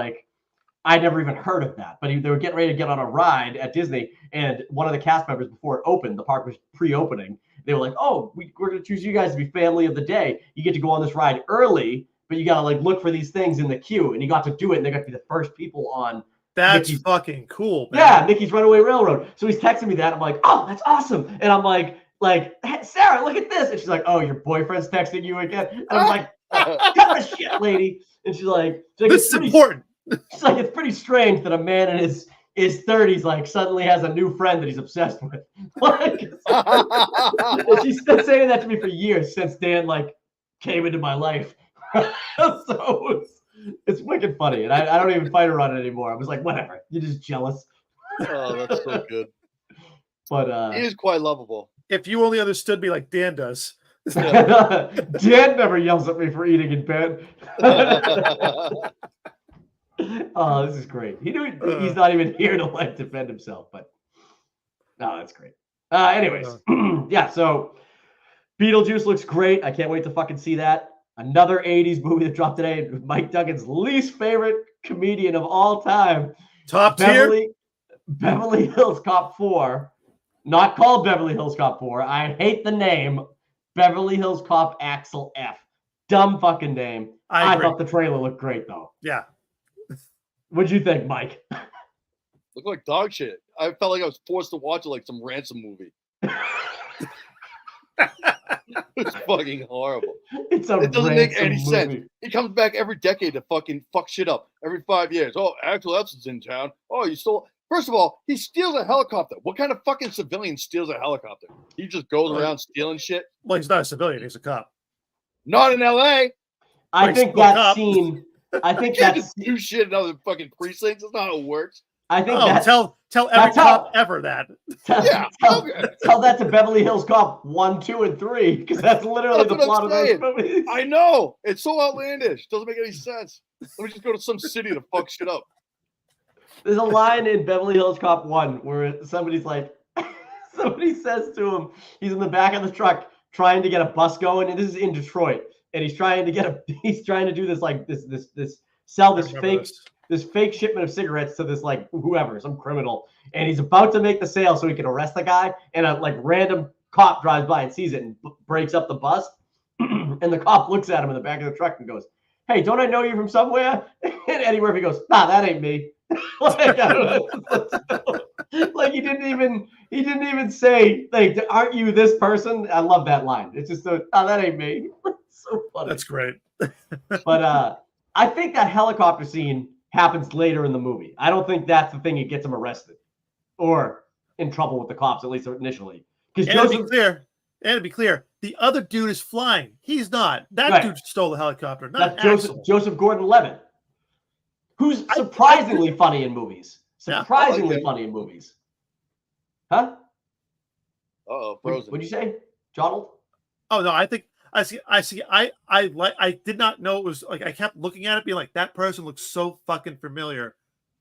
I never even heard of that, but they were getting ready to get on a ride at Disney, and one of the cast members, before it opened, the park was pre-opening, they were like, oh, we're going to choose you guys to be family of the day. You get to go on this ride early, but you got to look for these things in the queue, and you got to do it, and they got to be the first people on. That's fucking cool, man. Yeah, Mickey's Runaway Railroad. So he's texting me that. I'm like, oh, that's awesome. And I'm like, hey, Sarah, look at this. And she's like, oh, your boyfriend's texting you again. And I'm like, cut the shit, lady. And she's like this is important. It's it's pretty strange that a man in his 30s suddenly has a new friend that he's obsessed with. And she's been saying that to me for years since Dan came into my life. So it's wicked funny, and I don't even fight her on it anymore. I was like, whatever, you're just jealous. Oh, that's so good. But he is quite lovable. If you only understood me like Dan does. Dan never yells at me for eating in bed. Oh, this is great. He's not even here to defend himself, but no, that's great. Anyways, yeah. So Beetlejuice looks great. I can't wait to fucking see that. Another 80s movie that dropped today. Mike Duggan's least favorite comedian of all time. Top tier. Beverly Hills Cop 4. Not called Beverly Hills Cop 4. I hate the name. Beverly Hills Cop Axel F. Dumb fucking name. I thought the trailer looked great, though. Yeah. What'd you think, Mike? Looked like dog shit. I felt like I was forced to watch it like some ransom movie. It's fucking horrible. It doesn't make any sense. He comes back every decade to fucking fuck shit up. Every 5 years. Oh, Axel F's in town. Oh, you stole. First of all, he steals a helicopter. What kind of fucking civilian steals a helicopter? He just goes around stealing shit. Well, he's not a civilian. He's a cop. Not in L.A. I think that scene. I think that's do shit in other fucking precincts. That's not how it works. I think tell every cop ever that. Tell that to Beverly Hills Cop 1, 2, and 3, because that's literally the plot of those movies. I know. It's so outlandish. Doesn't make any sense. Let me just go to some city to fuck shit up. There's a line in Beverly Hills Cop 1 where somebody says to him, he's in the back of the truck trying to get a bus going, and this is in Detroit, and he's trying to do this sell this fake this fake shipment of cigarettes to this like whoever, some criminal, and he's about to make the sale so he can arrest the guy, and a like random cop drives by and sees it and breaks up the bus, and the cop looks at him in the back of the truck and goes, "Hey, don't I know you from somewhere?" And Eddie Murphy goes, "Nah, that ain't me." Like, I don't know. Like he didn't even say, like, "Aren't you this person?" I love that line. It's just "Oh, that ain't me." It's so funny. That's great. But I think that helicopter scene happens later in the movie. I don't think that's the thing that gets him arrested or in trouble with the cops, at least initially. Because to be clear, the other dude is flying. He's not. That dude stole the helicopter, not Joseph Gordon-Levitt, who's surprisingly funny in movies. Surprisingly funny in movies. Huh? Frozen. What'd you say, Donald? Oh no, I think I see. I did not know it was like, I kept looking at it being like, that person looks so fucking familiar,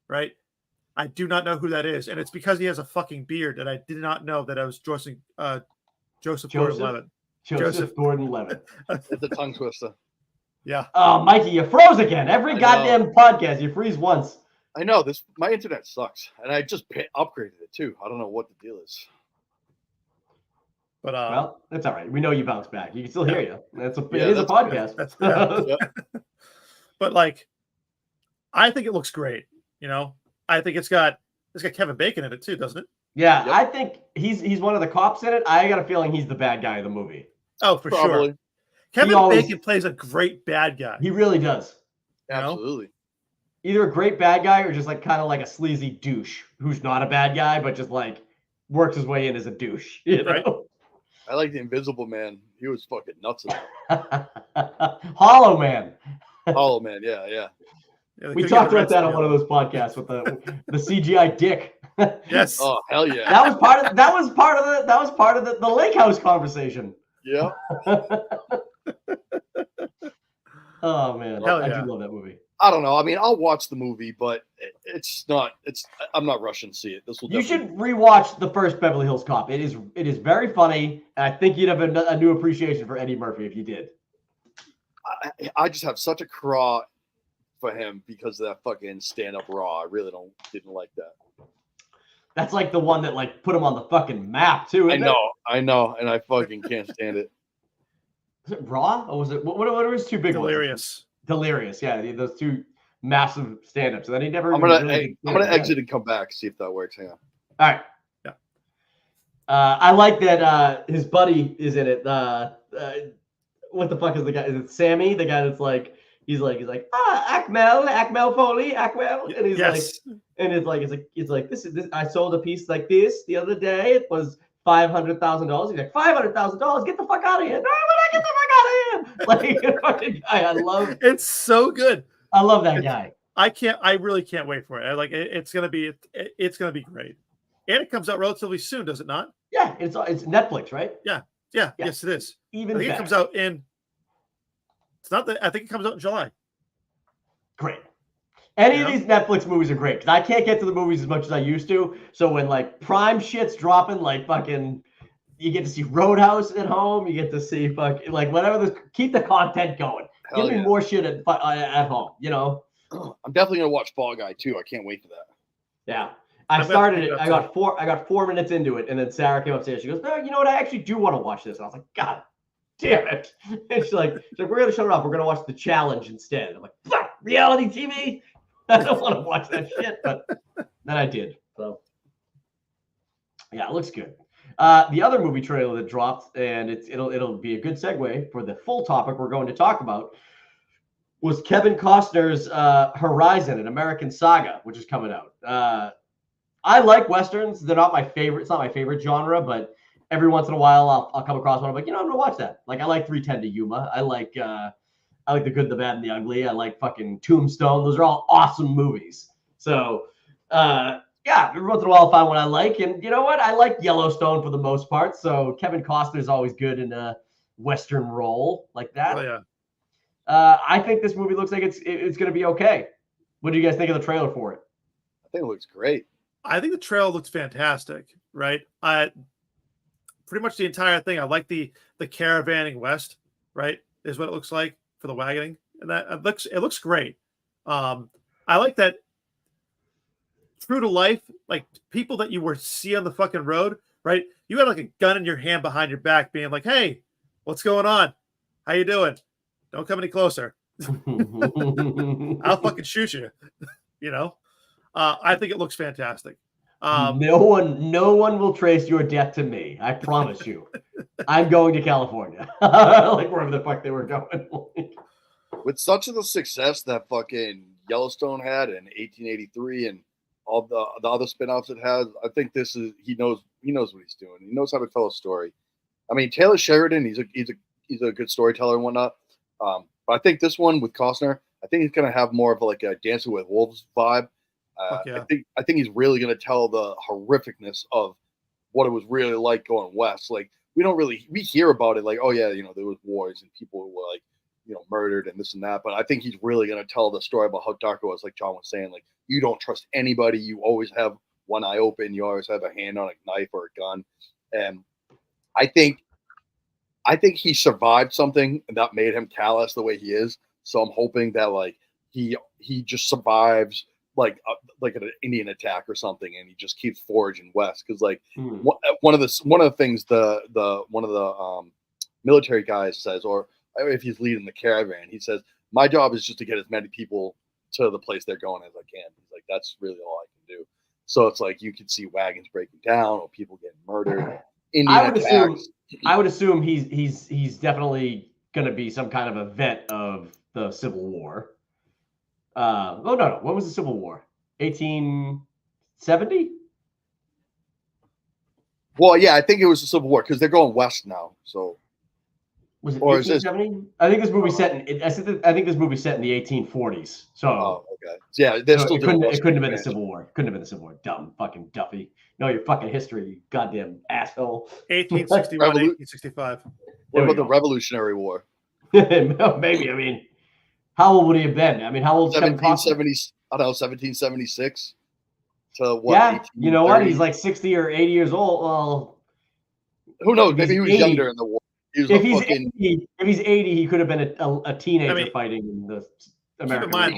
right? I do not know who that is, and it's because he has a fucking beard that I did not know that I was Joseph Gordon-Levitt. Joseph Gordon-Levitt. It's a tongue twister. Yeah. Oh, Mikey, you froze again. Every goddamn podcast, you freeze once. I know this. My internet sucks, and I just upgraded it too. I don't know what the deal is. But well, that's all right. We know you bounce back. You can still hear you. It is a podcast. But like, I think it looks great. You know, I think it's got Kevin Bacon in it too, doesn't it? Yeah, yep. I think he's one of the cops in it. I got a feeling he's the bad guy of the movie. Oh, for sure. Kevin Bacon plays a great bad guy. He really does. Absolutely. Either a great bad guy or just like kind of like a sleazy douche who's not a bad guy, but just like works his way in as a douche. You know? Right. I like the Invisible Man. He was fucking nuts. Hollow Man. Hollow Man, yeah. We talked about that on one of those podcasts with the CGI dick. Yes. Oh hell yeah. That was part of the lake house conversation. Yeah. Oh man, hell yeah. I do love that movie. I don't know. I mean, I'll watch the movie, but I'm not rushing to see it. You should rewatch the first Beverly Hills Cop. It is very funny, and I think you'd have a new appreciation for Eddie Murphy if you did. I just have such a craw for him because of that fucking stand-up Raw. I really didn't like that. That's like the one that like put him on the fucking map too. I know, and I fucking can't stand it. Was it Raw or was it what were his two big Delirious. ones? Delirious, yeah, those two massive stand-ups. And then he never. I'm gonna exit and come back, see if that works. Hang on. All right. Yeah. I like that his buddy is in it. What the fuck is the guy? Is it Sammy? The guy that's like he's like Akmel Foley, Akmel, and he's like this. I sold a piece like this the other day. It was $500,000. He's like $500,000. Get the fuck out of here! No, get the fuck out of here! Like fucking guy, I love. It's so good. I love that guy. I really can't wait for it. It's gonna be great, and it comes out relatively soon, does it not? Yeah, it's Netflix, right? Yeah. Yes, it is. Even I think it comes out in. It's not that. I think it comes out in July. Great. Any of these Netflix movies are great because I can't get to the movies as much as I used to. So when like Prime shit's dropping, like fucking, you get to see Roadhouse at home. You get to see fucking like whatever. Keep the content going. Give me more shit at home. You know. I'm definitely gonna watch Fall Guy too. I can't wait for that. Yeah. I started it. I got 4 minutes into it, and then Sarah came upstairs. She goes, "No, you know what? I actually do want to watch this." And I was like, "God damn it!" And she's like, "We're gonna shut it off. We're gonna watch The Challenge instead." I'm like, "Fuck reality TV! I don't want to watch that shit." But then I did. So yeah, it looks good. The other movie trailer that dropped, and it'll be a good segue for the full topic we're going to talk about, was Kevin Costner's Horizon, an American Saga, which is coming out. I like Westerns. They're not my favorite. It's not my favorite genre, but every once in a while I'll come across one. I'm like, I'm going to watch that. Like, I like 3:10 to Yuma. I like The Good, the Bad, and the Ugly. I like fucking Tombstone. Those are all awesome movies. So, yeah, every once in a while I'll find one I like. And you know what? I like Yellowstone for the most part. So Kevin Costner's always good in a Western role like that. Oh, yeah. I think this movie looks like it's going to be okay. What do you guys think of the trailer for it? I think it looks great. I think the trailer looks fantastic, right? Pretty much the entire thing. I like the caravanning west, right? Is what it looks like for the wagoning, and that it looks great. I like that. True to life, like people that you were see on the fucking road, right? You had like a gun in your hand behind your back, being like, "Hey, what's going on? How you doing? Don't come any closer. I'll fucking shoot you." You know. I think it looks fantastic. No one will trace your death to me. I promise you. I'm going to California, like wherever the fuck they were going. With such of the success that fucking Yellowstone had in 1883 and all the other spin-offs it has, I think this is he knows what he's doing. He knows how to tell a story. I mean, Taylor Sheridan, he's a good storyteller and whatnot. But I think this one with Costner, I think he's gonna have more of like a Dancing with Wolves vibe. Yeah. I think he's really gonna tell the horrificness of what it was really like going west. Like we hear about it like, oh yeah, there was wars and people were like, murdered and this and that. But I think he's really going to tell the story about how dark it was. Like John was saying, like, you don't trust anybody. You always have one eye open. You always have a hand on a knife or a gun. And I think he survived something that made him callous the way he is. So I'm hoping that like he just survives like an Indian attack or something, and he just keeps foraging west. Because like one of the things one of the military guys says, or if he's leading the caravan, he says, my job is just to get as many people to the place they're going as I can. He's like, that's really all I can do. So it's like you can see wagons breaking down or people getting murdered. I would assume he's definitely going to be some kind of a vet of the Civil War. No. When was the Civil War? 1870? Well, yeah, I think it was the Civil War because they're going west now. So was it 1870? I think this movie I think this movie set in the 1840s. So okay. Yeah, it couldn't have been the Civil War. Couldn't have been the Civil War. Dumb fucking Duffy. Know your fucking history, you goddamn asshole. 1861, 1865. What about the Revolutionary War? Maybe. I mean, how old would he have been? I mean, how old? 1770. I don't know, 1776 to what? Yeah, you know what? He's like 60 or 80 years old. Well, who knows? Maybe he was younger in the war. If he's 80, he could have been a teenager fighting in the American. Keep in mind,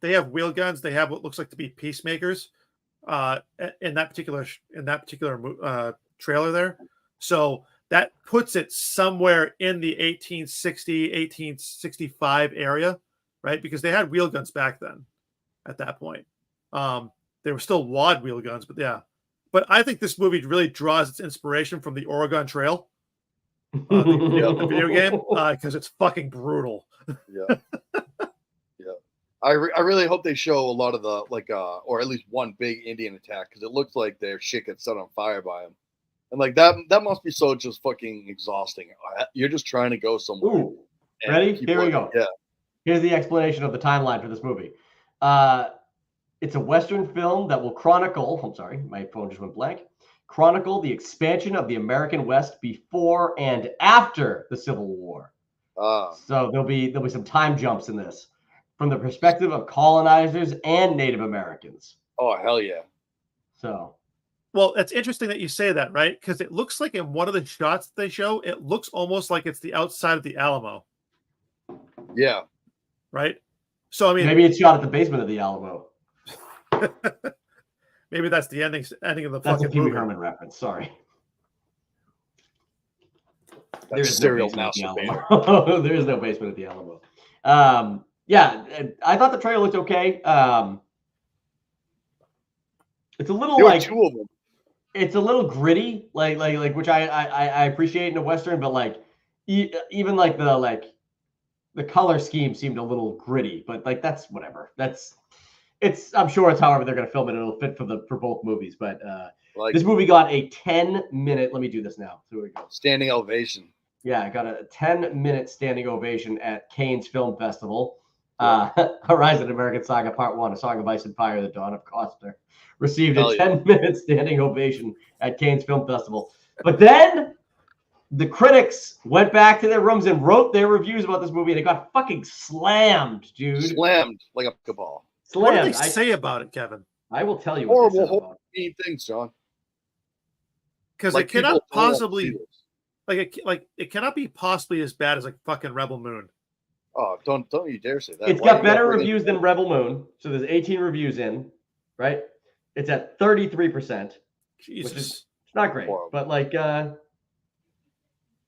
they have wheel guns. They have what looks like to be peacemakers in that particular trailer there. So that puts it somewhere in the 1860, 1865 area, right? Because they had wheel guns back then at that point. They were still wad wheel guns, but yeah. But I think this movie really draws its inspiration from the Oregon Trail, the video game, because it's fucking brutal. Yeah. Yeah. I really hope they show a lot of the, like, or at least one big Indian attack, because it looks like their shit gets set on fire by them. And, like, that must be so just fucking exhausting. You're just trying to go somewhere. Ooh. Ready? Here we go. Yeah. Here's the explanation of the timeline for this movie. It's a Western film that will chronicle, I'm sorry, my phone just went blank, chronicle the expansion of the American West before and after the Civil War. So there'll be some time jumps in this from the perspective of colonizers and Native Americans. Oh, hell yeah. So. Well, it's interesting that you say that, right? Because it looks like in one of the shots they show, it looks almost like it's the outside of the Alamo. Yeah. Right? So, I mean. Maybe it's shot at the basement of the Alamo. Maybe that's the ending of the that's fucking a Pee Wee movie. Herman reference. Sorry. There is serial masturbator. There is no basement at the Alamo. Yeah, I thought the trailer looked okay. It's a little there were two of them. It's a little gritty, like which I appreciate in a Western, but like even like the color scheme seemed a little gritty, but like that's whatever. I'm sure it's however they're going to film it. It'll fit for both movies. But this movie got a 10-minute. Let me do this now. So here we go. Standing ovation. Yeah, I got a 10-minute standing ovation at Cannes Film Festival. Horizon American Saga Part 1, A Song of Ice and Fire, The Dawn of Costner, received a 10-minute standing ovation at Cannes Film Festival. But then the critics went back to their rooms and wrote their reviews about this movie, and it got fucking slammed, dude. Slammed like a ball. What did they say about it, Kevin? I will tell you. Horrible things, John. Because it cannot possibly, it cannot be possibly as bad as like fucking Rebel Moon. Oh, don't you dare say that. It's Why got you gotta better bring reviews it- than Rebel Moon. So there's 18 reviews in, right? It's at 33%, Jesus. which is not great. Horrible. But like, let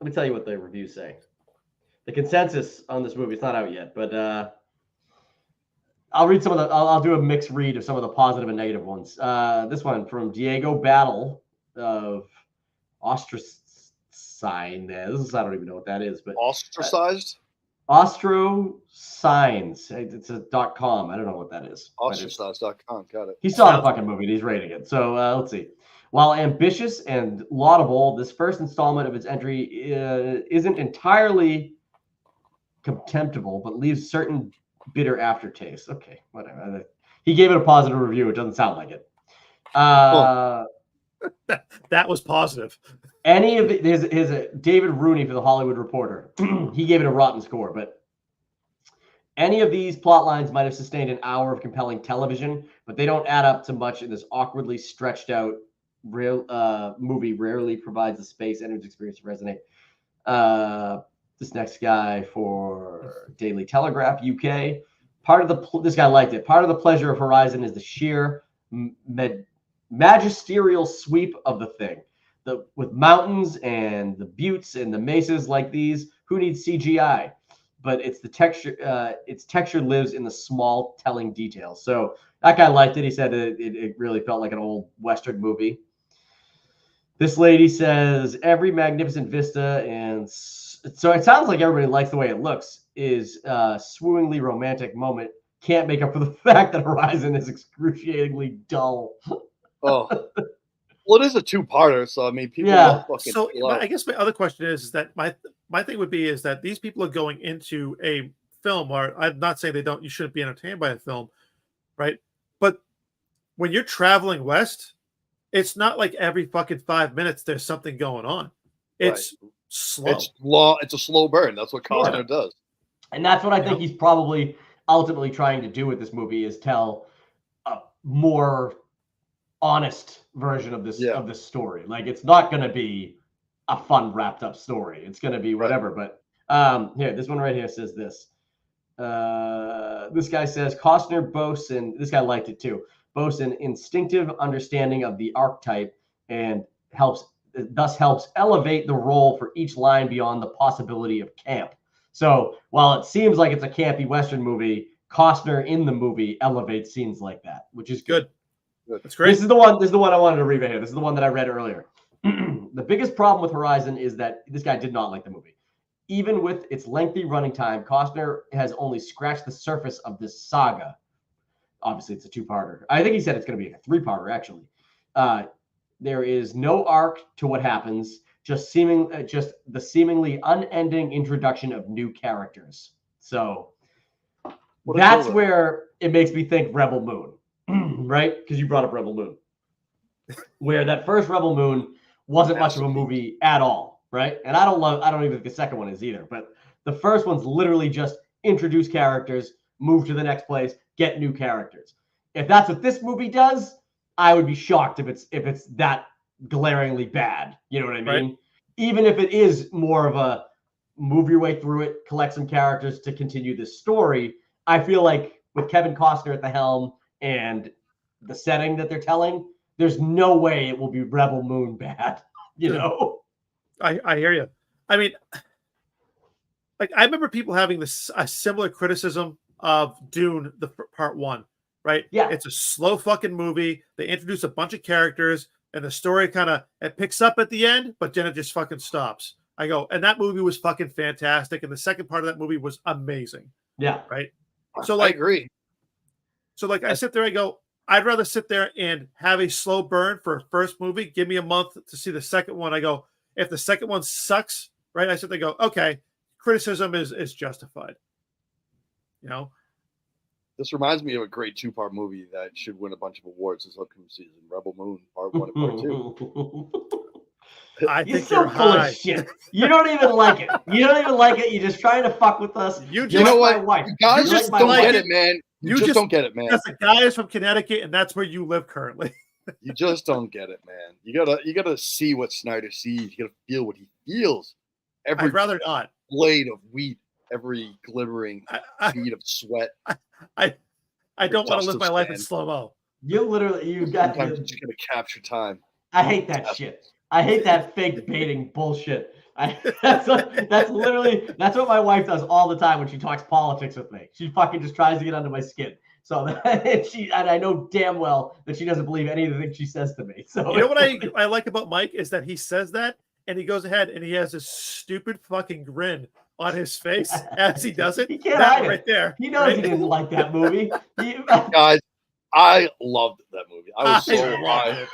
me tell you what the reviews say. The consensus on this movie, it's not out yet, but I'll read some of the. I'll do a mixed read of some of the positive and negative ones. This one from Diego Battle of Ostracine. I don't even know what that is, but Ostracized? Ostro Signs. It's a .com. I don't know what that is. Ostracized.com. Got it. He saw the fucking movie and he's rating it. So let's see. While ambitious and laudable, this first installment of its entry isn't entirely contemptible, but leaves certain bitter aftertaste. Okay, whatever. He gave it a positive review. It doesn't sound like it. That was positive. Any of his David Rooney for the Hollywood Reporter. He gave it a rotten score, but any of these plot lines might have sustained an hour of compelling television, but they don't add up to much in this awkwardly stretched out real movie. Rarely provides the space and its experience to resonate. This next guy for Daily Telegraph UK. This guy liked it. Part of the pleasure of Horizon is the sheer magisterial sweep of the thing. With mountains and the buttes and the mesas like these, who needs CGI? But it's the texture. Its texture lives in the small, telling details. So that guy liked it. He said it really felt like an old Western movie. This lady says every magnificent vista and so it sounds like everybody likes the way it looks. Is swooningly romantic moment can't make up for the fact that Horizon is excruciatingly dull. Oh. Well, it is a two-parter, so I mean, people Yeah. love fucking. So I guess my other question is that my thing would be is that these people are going into a film, or I'm not saying you shouldn't be entertained by a film, right? But when you're traveling west, it's not like every fucking 5 minutes there's something going on. It's slow. It's long. It's a slow burn. That's what Costner does. And that's what I think he's probably ultimately trying to do with this movie is tell a more honest version of this story. Like it's not going to be a fun wrapped up story. It's going to be whatever. But here, this one right here says this. This guy says Costner boasts, and this guy liked it too, boasts an instinctive understanding of the archetype and thus helps elevate the role for each line beyond the possibility of camp. So while it seems like it's a campy Western movie, Costner in the movie elevates scenes like that, which is good. That's great. This is the one I wanted to read right here. This is the one that I read earlier. The biggest problem with Horizon is that this guy did not like the movie. Even with its lengthy running time, Costner has only scratched the surface of this saga. Obviously, it's a two-parter. I think he said it's going to be a three-parter, actually. There is no arc to what happens, just the seemingly unending introduction of new characters. So that's where it makes me think Rebel Moon, right? Because you brought up Rebel Moon, where that first Rebel Moon wasn't much of a movie at all, right? And I don't even think the second one is either. But the first one's literally just introduce characters, move to the next place, get new characters. If that's what this movie does, I would be shocked if it's that glaringly bad. You know what I mean? Right. Even if it is more of a move your way through it, collect some characters to continue this story. I feel like with Kevin Costner at the helm and the setting that they're telling, there's no way it will be Rebel Moon bad. You know? I hear you. I mean, like I remember people having a similar criticism of Dune, the part one, right? Yeah. It's a slow fucking movie. They introduce a bunch of characters and the story it picks up at the end, but then it just fucking stops. I go, and that movie was fucking fantastic. And the second part of that movie was amazing. Yeah. Right. So I agree. So I sit there, I go, I'd rather sit there and have a slow burn for a first movie. Give me a month to see the second one. I go, if the second one sucks, right? I sit there and go, okay, criticism is justified. You know? This reminds me of a great two-part movie that should win a bunch of awards this upcoming season. Rebel Moon, Part 1 and Part 2. I You're think so you're full high. of shit. You don't even like it. You don't even like it. You're just trying to fuck with us. You know what? You guys just don't get it, man. You just don't get it, man. Because the guy is from Connecticut, and that's where you live currently. You just don't get it, man. You gotta see what Snyder sees. You gotta feel what he feels. Every I'd rather not. blade of wheat. every glittering I bead of sweat. I don't want to live my life in Justice slow-mo. You got Sometimes you're just gonna capture time. I hate that shit. I hate that fake baiting bullshit. That's what my wife does all the time when she talks politics with me. She fucking just tries to get under my skin. So and I know damn well that she doesn't believe any of the things she says to me. So You know what I like about Mike is that he says that and he goes ahead and he has this stupid fucking grin on his face as he does it. He can't that hide it. right there. He knows he didn't like that movie. Guys, I loved that movie. I was so loved high. it.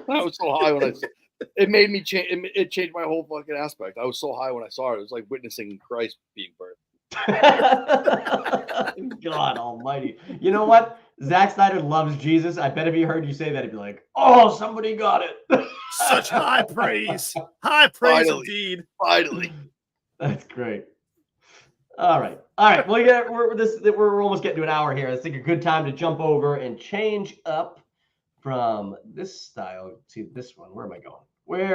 I was so high when I saw it. It made me change. It changed my whole fucking aspect. I was so high when I saw it. It was like witnessing Christ being birthed. God almighty. You know what? Zack Snyder loves Jesus. I bet if he heard you say that, he'd be like, oh, somebody got it. Such high praise. High praise Finally. indeed. Finally. That's great. All right. Well, yeah, we're almost getting to an hour here. I think a good time to jump over and change up from this style to this one. Where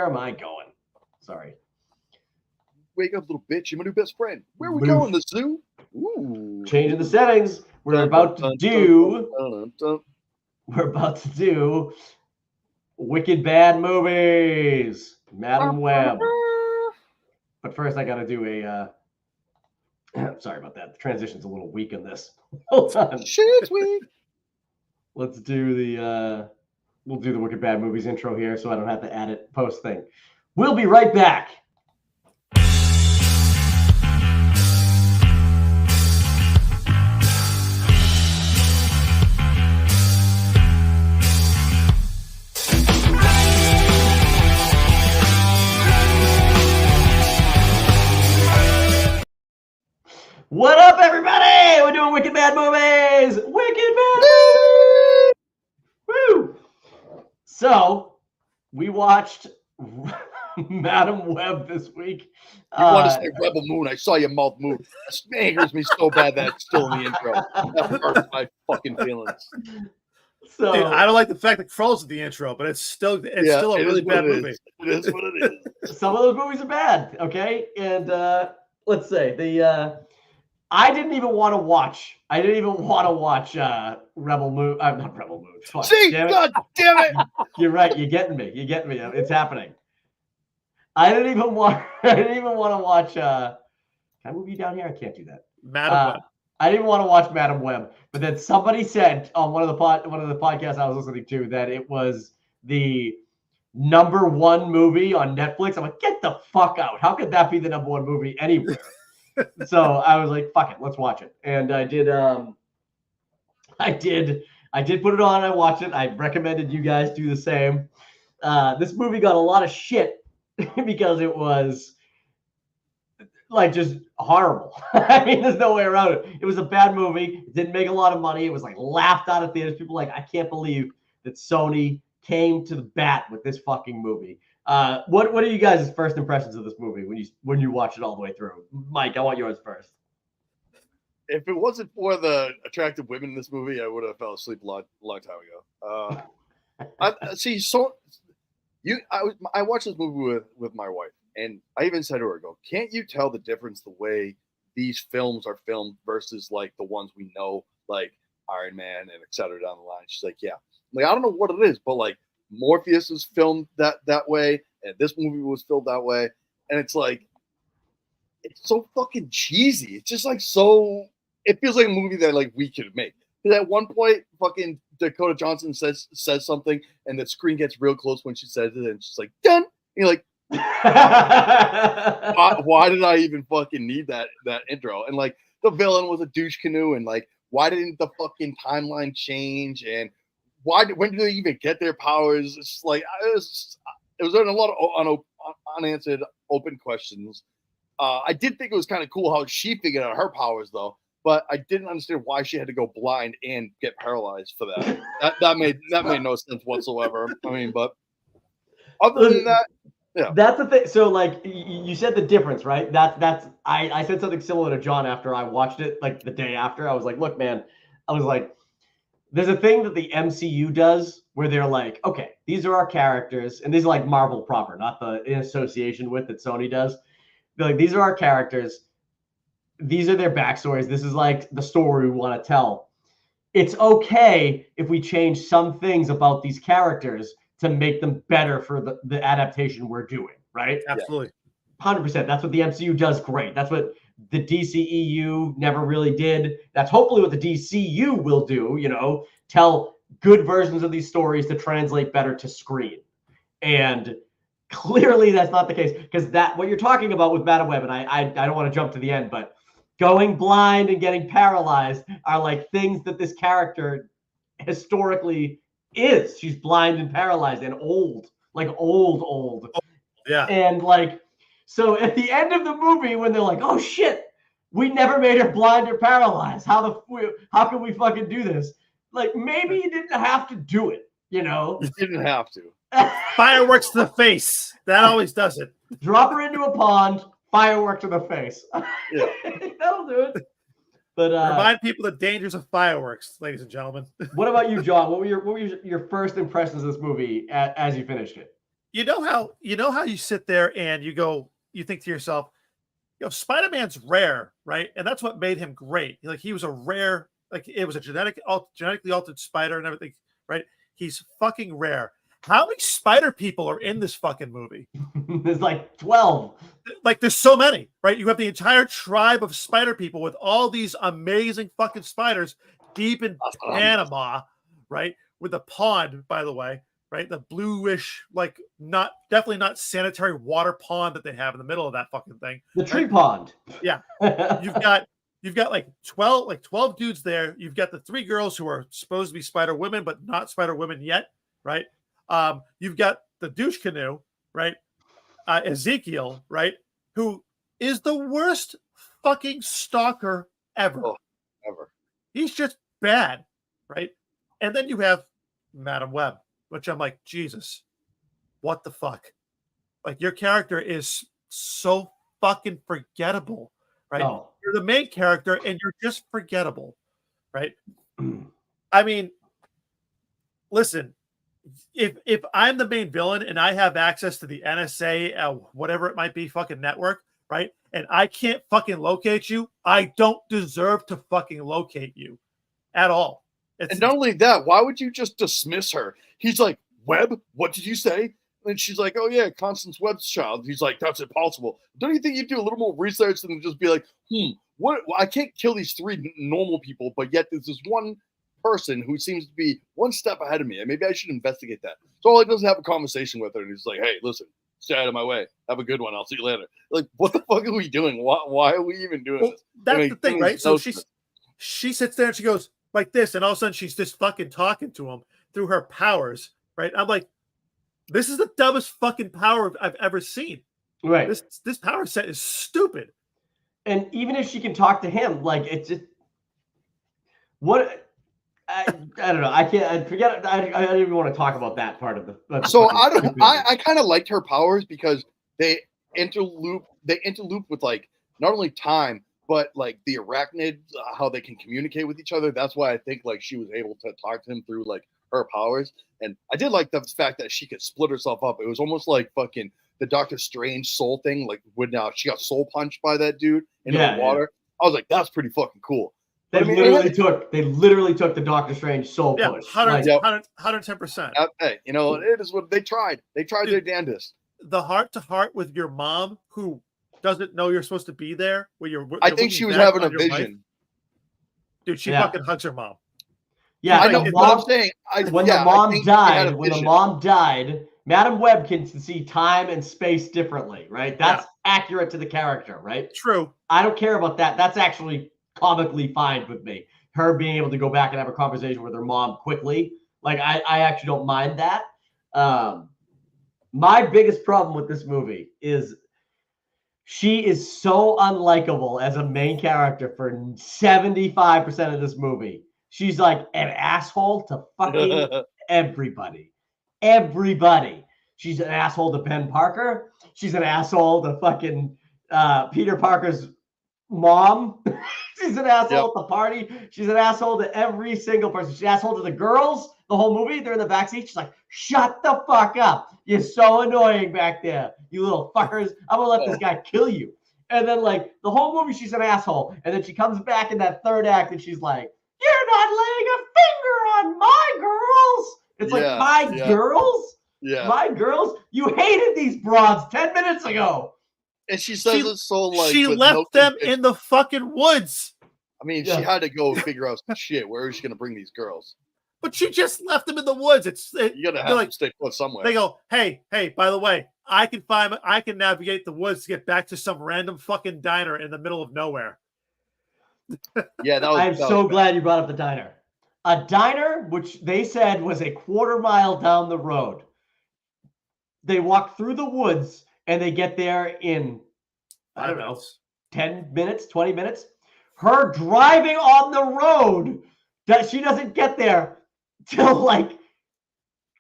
am I going? Sorry. Wake up, little bitch. You're my new best friend. Where are we going? The zoo? Ooh. Changing the settings. We're about to do Wicked Bad Movies. Madam Webb. But first, I got to do a. Sorry about that. The transition's a little weak in this. Hold on. Shit's weak. Let's do we'll do the Wicked Bad Movies intro here so I don't have to add it post thing. We'll be right back. What up, everybody? We're doing Wicked Bad Movies. Wicked Bad Movies. Woo! So, we watched Madam Webb this week. You want to say Rebel Moon? I saw your mouth move. This angers me so bad that it's still in the intro. That hurts my fucking feelings. So, Dude, I don't like the fact that Kroll's at the intro, but it's still a really bad movie. It is what it is. Some of those movies are bad, okay? And let's say I didn't even want to watch. Rebel Moon. Not Rebel Moon. Fuck. See, damn God damn it! You're right. You're getting me. It's happening. I didn't even want to watch. Can I move you down here? I can't do that. Madam Webb. I didn't want to watch Madam Webb, but then somebody said on one of the podcasts I was listening to that it was the #1 movie on Netflix. I'm like, get the fuck out! How could that be the #1 movie anywhere? So I was like, fuck it, let's watch it. And I did. I did put it on. I watched it. I recommended you guys do the same. This movie got a lot of shit because it was like just horrible. I mean, there's no way around it. It was a bad movie. It didn't make a lot of money. It was like laughed out at theaters. People were like, I can't believe that Sony came to the bat with this fucking movie. What are you guys' first impressions of this movie when you watch it all the way through? Mike, I want yours first. If it wasn't for the attractive women in this movie, I would have fell asleep a long time ago. I watched this movie with my wife, and I even said to her, "Go, can't you tell the difference the way these films are filmed versus like the ones we know, like Iron Man and etc. down the line?" She's like, "Yeah." Like, I don't know what it is, but like Morpheus was filmed that way, and this movie was filmed that way, and it's like it's so fucking cheesy. It's just like so. It feels like a movie that like we could make. Because at one point, fucking Dakota Johnson says something, and the screen gets real close when she says it, and she's like, "Done." And you're like, why did I even fucking need that intro? And like the villain was a douche canoe, and like why didn't the fucking timeline change? And when did they even get their powers? It's just like it was a lot of unanswered open questions. I did think it was kind of cool how she figured out her powers though, but I didn't understand why she had to go blind and get paralyzed for that. that made no sense whatsoever. I mean, but other than that, yeah, that's the thing. So like you said the difference, right? That's I said something similar to John after I watched it, like the day after. I was like, look, man, there's a thing that the MCU does where they're like, okay, these are our characters, and these are like Marvel proper, not in association with that Sony does. They're like, these are our characters. these are their backstories. This is like the story we want to tell. It's okay if we change some things about these characters to make them better for the adaptation we're doing, right? Absolutely. 100%. That's what the MCU does great. That's what the DCEU never really did. That's hopefully what the DCU will do, you know, tell good versions of these stories to translate better to screen. And clearly that's not the case, because that what you're talking about with Madam Web, and I don't want to jump to the end, but going blind and getting paralyzed are like things that this character historically is. She's blind and paralyzed and old, like old. Yeah. And like, so at the end of the movie, when they're like, oh shit, we never made her blind or paralyzed. How can we fucking do this? Like, maybe you didn't have to do it, you know? You didn't have to. Fireworks to the face. That always does it. Drop her into a pond, firework to the face. Yeah. That'll do it. But remind people the dangers of fireworks, ladies and gentlemen. What about you, John? What were your first impressions of this movie as you finished it? You know how you sit there and you think to yourself, you know, Spider-Man's rare, right? And that's what made him great. Like, he was a rare, like, it was a genetically altered spider and everything, right? He's fucking rare. How many spider people are in this fucking movie? There's like 12. Like, there's so many, right? You have the entire tribe of spider people with all these amazing fucking spiders deep in Panama, right? With the pond, by the way, right? The bluish, like, definitely not sanitary water pond that they have in the middle of that fucking thing. The tree pond. Yeah. You've got like 12 dudes there. You've got the 3 girls who are supposed to be spider women, but not spider women yet, right? You've got the douche canoe, right? Ezekiel, right? Who is the worst fucking stalker ever. Oh, ever. He's just bad, right? And then you have Madam Web, which I'm like, Jesus, what the fuck? Like, your character is so fucking forgettable, right? Oh. You're the main character and you're just forgettable, right? I mean, listen, if I'm the main villain and I have access to the NSA, whatever it might be, fucking network, right? And I can't fucking locate you, I don't deserve to fucking locate you at all. And not only that, why would you just dismiss her? He's like, Webb, what did you say? And she's like, oh yeah, Constance Webb's child. He's like, that's impossible. Don't you think you'd do a little more research than just be like, what? I can't kill these 3 normal people, but yet there's this one person who seems to be one step ahead of me, and maybe I should investigate that. So all he does is have a conversation with her, and he's like, hey, listen, stay out of my way. Have a good one. I'll see you later. Like, what the fuck are we doing? Why are we even doing this? That's the thing, right? So she sits there and she goes like this, and all of a sudden she's just fucking talking to him through her powers, right? I'm like, this is the dumbest fucking power I've ever seen. Right. This power set is stupid. And even if she can talk to him, like, it's just what I don't know. I can't. I forget. I don't even want to talk about that part of the. So I kind of liked her powers because they interloop with, like, not only time but like the arachnids, how they can communicate with each other. That's why I think like she was able to talk to him through like her powers. And I did like the fact that she could split herself up. It was almost like fucking the Doctor Strange soul thing. Like when she got soul punched by that dude into the water. Yeah. I was like, that's pretty fucking cool. They literally took the Doctor Strange soul push. 110%. Hey, you know, it is what they tried. They tried their damnedest. The heart to heart with your mom, who doesn't know you're supposed to be there. I think she was having a vision. Life. Dude, she fucking hugs her mom. Yeah, I know what I'm saying. When the mom died, Madam Web can see time and space differently, right? That's accurate to the character, right? True. I don't care about that. That's actually comically fine with me. Her being able to go back and have a conversation with her mom quickly. Like, I actually don't mind that. My biggest problem with this movie is she is so unlikable as a main character for 75% of this movie. She's like an asshole to fucking everybody. Everybody. She's an asshole to Ben Parker. She's an asshole to fucking Peter Parker's mom. She's an asshole at the party. She's an asshole to every single person. She's an asshole to the girls the whole movie. They're in the backseat. She's like, shut the fuck up. You're so annoying back there, you little fuckers. I'm going to let this guy kill you. And then like the whole movie, she's an asshole. And then she comes back in that third act and she's like, "You're not laying a finger on my girls." It's like, my girls? Yeah. My girls? You hated these broads 10 minutes ago. And she says it so like she left them in the fucking woods. I mean, she had to go figure out some shit. Where is she gonna bring these girls? But she just left them in the woods. You gotta have to stay put somewhere. They go, hey, by the way, I can navigate the woods to get back to some random fucking diner in the middle of nowhere. Yeah, I'm so glad you brought up the diner. A diner, which they said was a quarter mile down the road. They walk through the woods and they get there in, I don't know, 10 minutes, 20 minutes. Her driving on the road, that she doesn't get there till like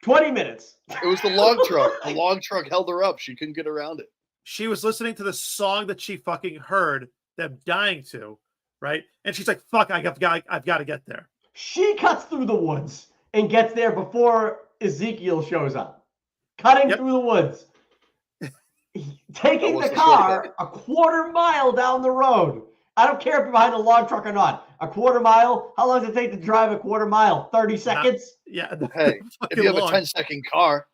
20 minutes. It was the log truck. The log truck held her up. She couldn't get around it. She was listening to the song that she fucking heard them dying to, right? And she's like, fuck, I've got to get there. She cuts through the woods and gets there before Ezekiel shows up. Cutting through the woods. Taking the car a quarter mile down the road. I don't care if you're behind a log truck or not. A quarter mile? How long does it take to drive a quarter mile? 30 seconds? Yeah. Hey, if you have a 10-second car.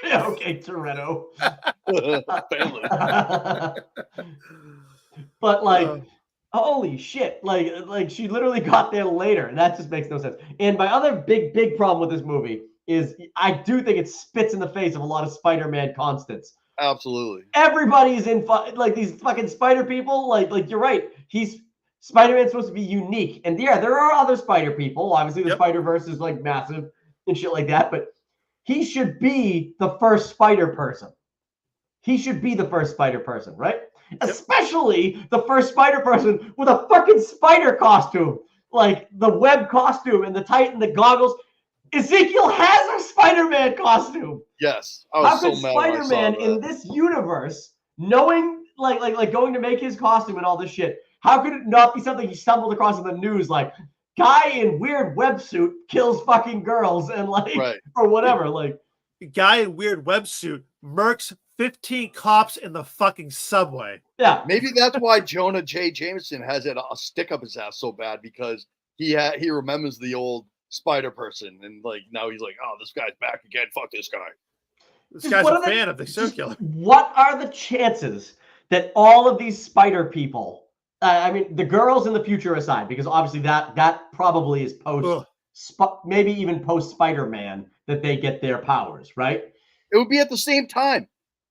Okay, Toretto. Family. But like, holy shit. Like she literally got there later. And that just makes no sense. And my other big problem with this movie is I do think it spits in the face of a lot of Spider-Man constants. Absolutely. Everybody's in like these fucking spider people. Like you're right. Spider-Man's supposed to be unique. And yeah, there are other spider people. Obviously, the Spider-Verse is like massive and shit like that. But he should be the first spider person. He should be the first spider person, right? Especially the first spider person with a fucking spider costume. Like the Webb costume and the Titan, the goggles. Ezekiel has a Spider-Man costume. Yes. How could Spider-Man in this universe, knowing like going to make his costume and all this shit, how could it not be something he stumbled across in the news? Like, guy in weird web suit kills fucking girls and like or whatever. Like, guy in weird web suit murks 15 cops in the fucking subway. Yeah. Maybe that's why Jonah J. Jameson has a stick up his ass so bad, because he remembers the old Spider person, and like now he's like, oh, this guy's back again. Fuck this guy. This guy's a fan of the circular. What are the chances that all of these spider people, I mean, the girls in the future aside, because obviously that probably is post, maybe even post Spider-Man, that they get their powers, right? It would be at the same time.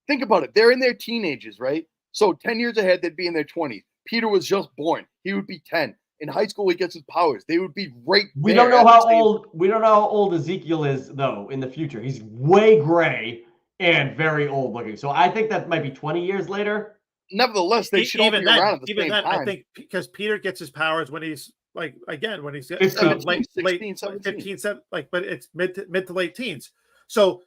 Think about it. They're in their teenagers, right? So 10 years ahead, they'd be in their 20s. Peter was just born. He would be 10. In high school, he gets his powers. They would be right there. We don't know how old Ezekiel is though in the future. He's way gray and very old looking. So I think that might be 20 years later. Nevertheless, they should all be around at the same time. I think because Peter gets his powers when he's like, again, when he's 15, 15, 17, like, but it's mid to late teens. So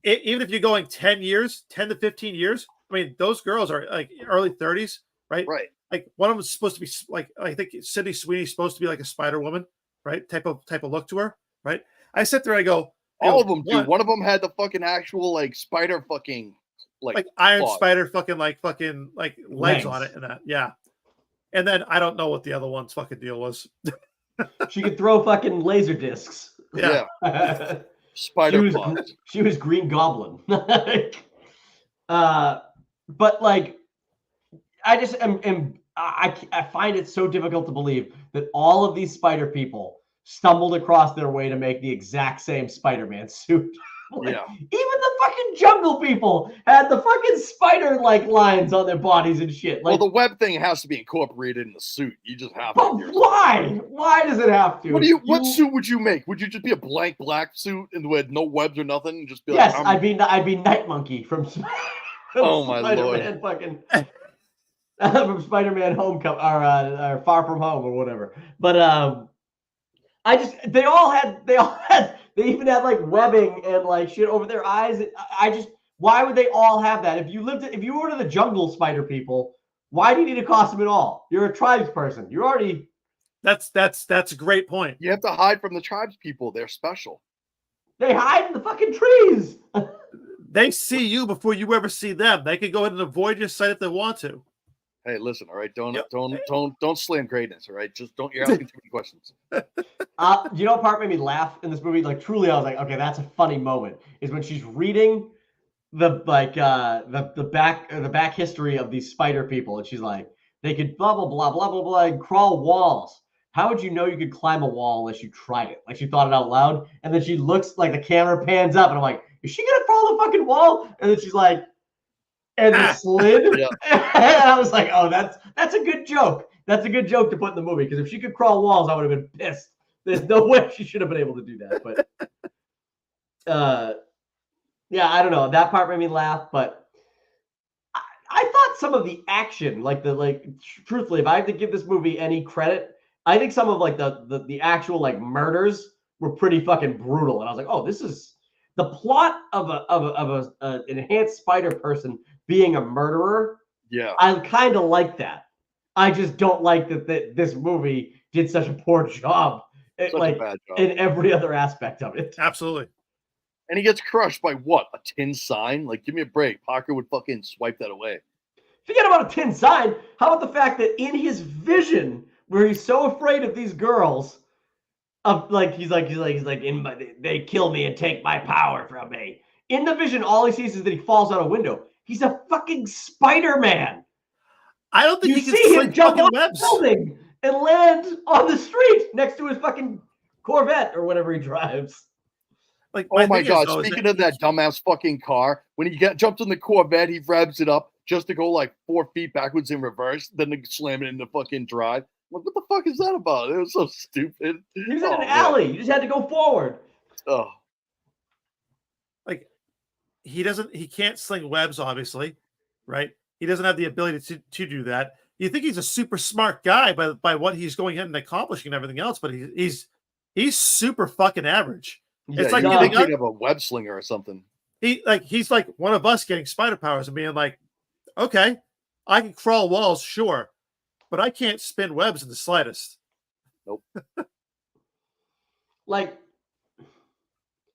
even if you're going 10 to 15 years, I mean, those girls are like early 30s, right? Right. Like one of them is supposed to be like, I think Sydney Sweeney's supposed to be like a Spider Woman, right? Type of look to her, right? I sit there, I go, all of them do. One of them had the fucking actual like spider fucking like Iron claws. Spider fucking legs on it and that, yeah. And then I don't know what the other one's fucking deal was. She could throw fucking laser discs. Yeah. Spider claws. She was Green Goblin. But like, I just I find it so difficult to believe that all of these spider people stumbled across their way to make the exact same Spider-Man suit. Like, yeah. Even the fucking jungle people had the fucking spider-like lines on their bodies and shit. Like, well, the web thing has to be incorporated in the suit. You just have but to. Why? Why does it have to? What suit would you make? Would you just be a blank black suit and with no webs or nothing? And just be yes, like, I'd be Night Monkey from oh my Spider-Man Lord. fucking from Spider-Man Homecoming or Far From Home or whatever. But they even had like webbing and like shit over their eyes. Why would they all have that? If you were to the jungle spider people, why do you need a costume at all? You're a tribes person. You're already. That's a great point. You have to hide from the tribes people. They're special. They hide in the fucking trees. They see you before you ever see them. They can go ahead and avoid your sight if they want to. Hey, listen, all right. Don't Yep. don't slam greatness, all right? Just don't. You're asking too many questions. You know what part made me laugh in this movie? Like truly, I was like, okay, that's a funny moment. Is when she's reading the back history of these spider people, and she's like, they could blah blah blah blah blah blah and crawl walls. How would you know you could climb a wall unless you tried it? Like she thought it out loud, and then she looks like the camera pans up, and I'm like, is she gonna crawl the fucking wall? And then she's like, and the slid. Yeah. And I was like, oh, that's a good joke. That's a good joke to put in the movie because if she could crawl walls, I would have been pissed. There's no way she should have been able to do that. But yeah, I don't know. That part made me laugh, but I thought some of the action, truthfully, if I had to give this movie any credit, I think some of like the actual like murders were pretty fucking brutal. And I was like, oh, this is the plot of an enhanced spider person being a murderer. Yeah. I kind of like that. I just don't like that this movie did such a poor job, Such a bad job. in every other aspect of it. Absolutely. And he gets crushed by what? A tin sign? Like, give me a break. Parker would fucking swipe that away. Forget about a tin sign. How about the fact that in his vision, where he's so afraid of these girls, they kill me and take my power from me. In the vision, all he sees is that he falls out a window. He's a fucking Spider-Man. I don't think You he can see him sling jump fucking off webs. the building and land on the street next to his fucking Corvette or whatever he drives. Like, Oh my thing is, god! though, is Speaking of that dumbass fucking car, when he jumps in the Corvette, he revs it up just to go like 4 feet backwards in reverse, then to slam it in the fucking drive. Like, what the fuck is that about? It was so stupid. He was in an alley. You just had to go forward. Oh, like he can't sling webs, obviously, right? He doesn't have the ability to do that. You think he's a super smart guy by what he's going in and accomplishing and everything else, but he's super fucking average. yeah, It's like you no. think he'd have a web slinger or something. He's like one of us getting spider powers and being like, okay, I can crawl walls, sure, but I can't spin webs in the slightest. Nope. Like,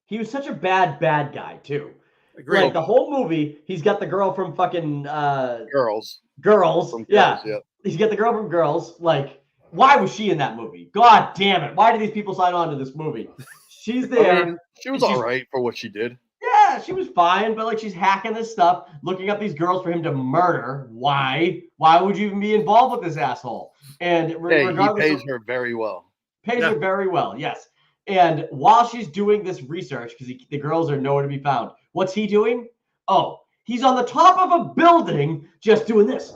he was such a bad guy too. Agreed. Like the whole movie, he's got the girl from fucking Girls. Girls. From Yeah. Girls, yeah. He's got the girl from Girls. Like, why was she in that movie? God damn it. Why did these people sign on to this movie? She's there. I mean, she was all right for what she did. Yeah, she was fine, but like she's hacking this stuff, looking up these girls for him to murder. Why? Why would you even be involved with this asshole? And Hey, he pays her very well. Pays her very well, yes. And while she's doing this research, because the girls are nowhere to be found, what's he doing? Oh, he's on the top of a building just doing this.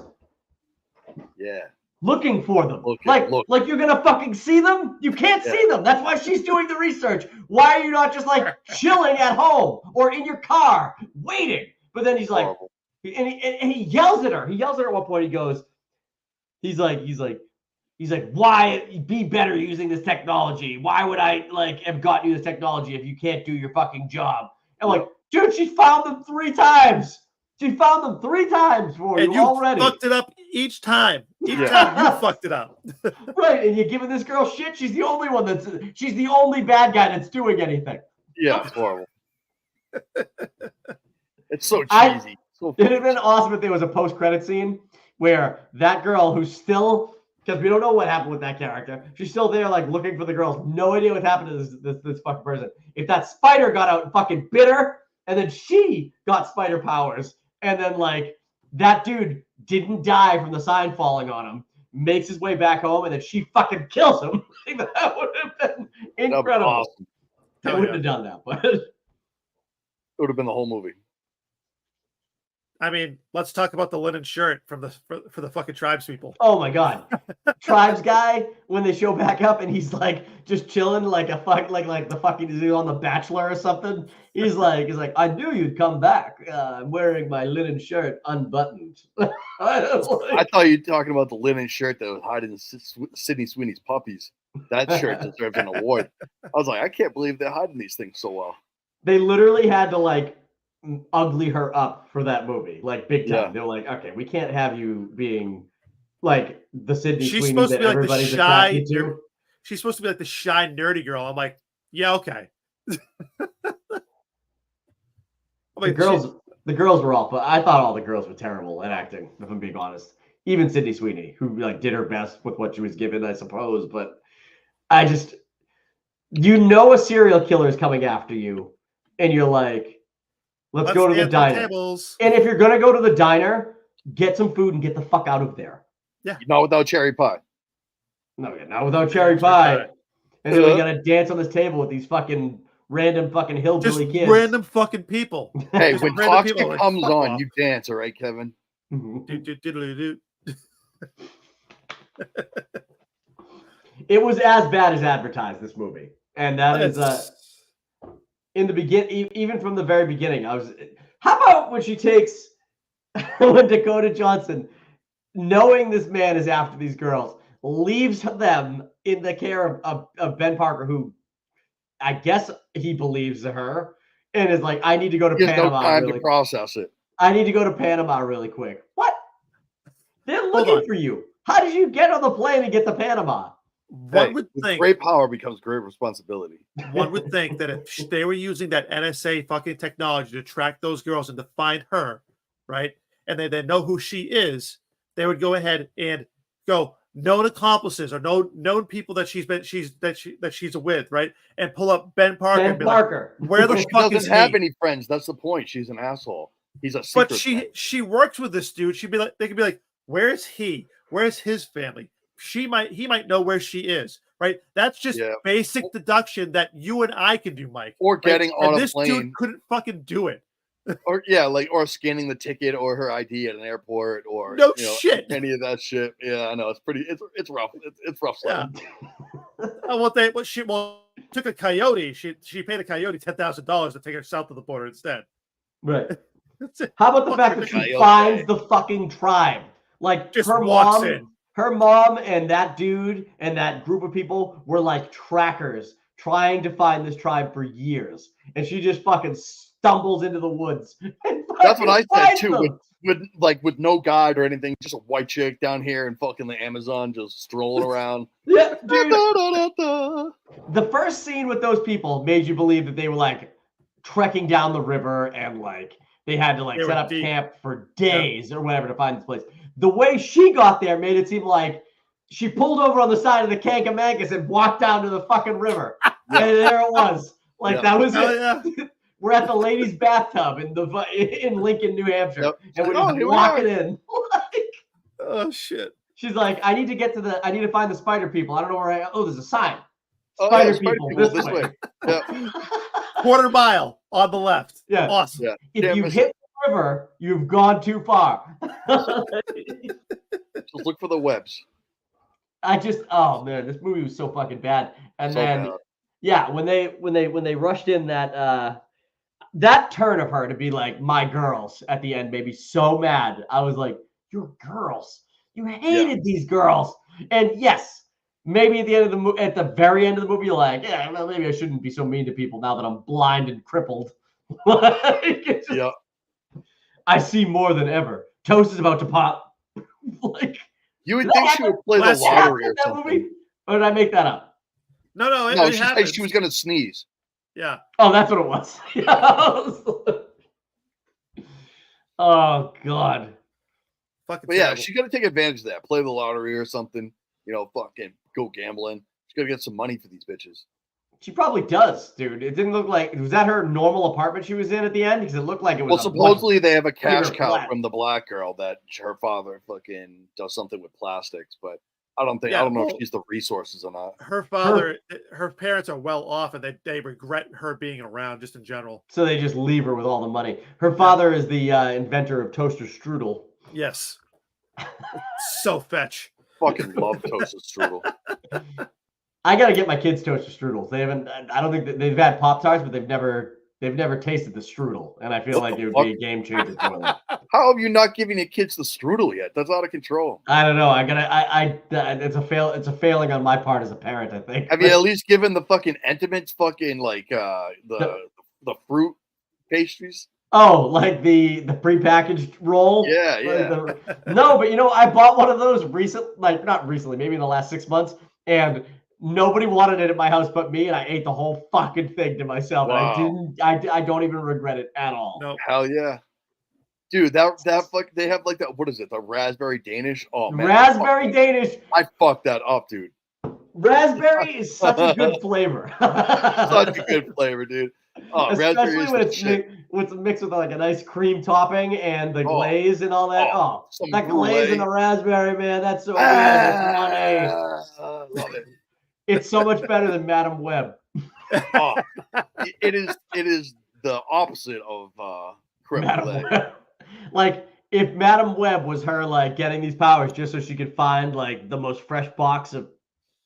Yeah. Looking for them. Look. Like you're gonna fucking see them? You can't see them. That's why she's doing the research. Why are you not just like chilling at home or in your car waiting? But then he's like, Horrible. and he yells at her. He yells at her at one point. He goes, he's like, why be better using this technology? Why would I like have gotten you this technology if you can't do your fucking job? And I'm like, dude, she found them 3 times. She found them 3 times for and you you already. fucked it up each time. Each time you fucked it up. Right, and you're giving this girl shit. She's the only one she's the only bad guy that's doing anything. Yeah, it's horrible. It's so cheesy. It'd have been awesome if there was a post-credit scene where that girl who's still, because we don't know what happened with that character, she's still there like looking for the girls. No idea what happened to this fucking person. If that spider got out and fucking bit her, and then she got spider powers, and then like that dude didn't die from the sign falling on him, makes his way back home, and then she fucking kills him. That would have been incredible. Awesome. They wouldn't have done that, but It would have been the whole movie. I mean, let's talk about the linen shirt from for the fucking tribes people. oh my god, tribes guy when they show back up and he's like just chilling like a fuck like the fucking is he on The Bachelor or something? He's like I knew you'd come back. I'm wearing my linen shirt unbuttoned. I thought you were talking about the linen shirt that was hiding Sydney Sweeney's puppies. That shirt deserves an award. I was like, I can't believe they're hiding these things so well. They literally had to like ugly her up for that movie, like big time. Yeah. They were like, okay, we can't have you being like the Sydney She's Sweeney supposed to that be like the everybody's shy. attracted to. She's supposed to be like the shy, nerdy girl. I'm like, yeah, okay. The girls were all, but I thought all the girls were terrible at acting, if I'm being honest. even Sydney Sweeney, who like did her best with what she was given, I suppose. But a serial killer is coming after you, and you're like, let's go to the diner. And if you're gonna go to the diner, get some food and get the fuck out of there. Yeah. Not without cherry pie. No, not without cherry pie. And then we gotta dance on this table with these random fucking hillbilly kids. Random fucking people. Hey, when Toxic comes on, you dance, all right, Kevin? It was as bad as advertised, this movie. And that is in the beginning, even from the very beginning, how about when she takes when Dakota Johnson, knowing this man is after these girls, leaves them in the care of Ben Parker, who I guess he believes her, and is like, I need to go to Panama. No time to process it. I need to go to Panama really quick. What? They're looking for you. How did you get on the plane and get to Panama? One would think great power becomes great responsibility. One would think that if they were using that NSA fucking technology to track those girls and to find her, right, and they know who she is, they would go ahead and go known accomplices or known people that she's with, right, and pull up Ben Parker. Ben Parker. Like, where the fuck is he? Doesn't have any friends. That's the point. She's an asshole. He's a secret. But she works with this dude. They could be like, where's he? Where's his family? He might know where she is, right? That's just basic deduction that you and I can do, Mike. Or getting on a plane. This dude couldn't fucking do it. or scanning the ticket or her ID at an airport or shit. Any of that shit. Yeah, I know it's rough. It's rough stuff. Yeah. She took a coyote. She paid a coyote $10,000 to take her south of the border instead. Right. How about the fact that she finds the fucking tribe? Like just her walks in. Her mom and that dude and that group of people were like trackers trying to find this tribe for years. And she just fucking stumbles into the woods. That's what I said too. With no guide or anything, just a white chick down here in fucking the Amazon just strolling around. Yeah, dude. The first scene with those people made you believe that they were like trekking down the river and like they had to set up camp for days or whatever to find this place. The way she got there made it seem like she pulled over on the side of the Kankamankas and walked down to the fucking river. And there it was. That was it. Yeah. We're at the ladies' bathtub in Lincoln, New Hampshire. And we're just walking in. Oh, shit. She's like, I need to find the spider people. I don't know where there's a sign. Spider people this way. Yeah. Quarter mile on the left. Yeah. Awesome. Yeah. If you hit the river, you've gone too far. Just look for the webs. Oh man, this movie was so fucking bad. And then when they rushed in that turn of her to be like my girls at the end made me so mad. I was like, your girls. You hated these girls. And yes, maybe at the very end of the movie, you're like, yeah, well, maybe I shouldn't be so mean to people now that I'm blind and crippled. I see more than ever. Toast is about to pop. You would think she would play the lottery or something. Movie? Or did I make that up? No, she said she was going to sneeze. Yeah. Oh, that's what it was. Oh, God. But yeah, she's going to take advantage of that. Play the lottery or something. Fucking go gambling. She's going to get some money for these bitches. She probably does, dude. It didn't look like... Was that her normal apartment she was in at the end? Because it looked like it was... Well, supposedly they have a cash cow from the black girl that her father fucking does something with plastics, but I don't know if she's the resources or not. Her parents are well off, and they regret her being around just in general. So they just leave her with all the money. Her father is the inventor of toaster strudel. Yes. So fetch. Fucking love toaster strudel. I gotta get my kids toaster strudels. They haven't. I don't think that they've had Pop-Tarts, but they've never tasted the strudel, and I feel like it would be a game changer for them. How have you not given your kids the strudel yet? That's out of control. I don't know. It's a failing on my part as a parent, I think. Have you at least given the fucking Intimates fucking the fruit pastries? Oh, like the prepackaged roll? Yeah. No, but I bought one of those not recently, maybe in the last 6 months, and nobody wanted it at my house but me, and I ate the whole fucking thing to myself. Wow. And I don't even regret it at all. Nope. Hell yeah. Dude, that fuck, they have like that. What is it? The raspberry Danish? Oh man, Raspberry Danish. I fucked that up, dude. Raspberry is such a good flavor. Such a good flavor, dude. Oh, especially when it's mixed with like a nice cream topping and the glaze and all that. Oh, that glaze and the raspberry, man, that's so good. I love it. It's so much better than Madam Webb. Oh, it is the opposite of creme brulee. Like if Madam Webb was her like getting these powers just so she could find like the most fresh box of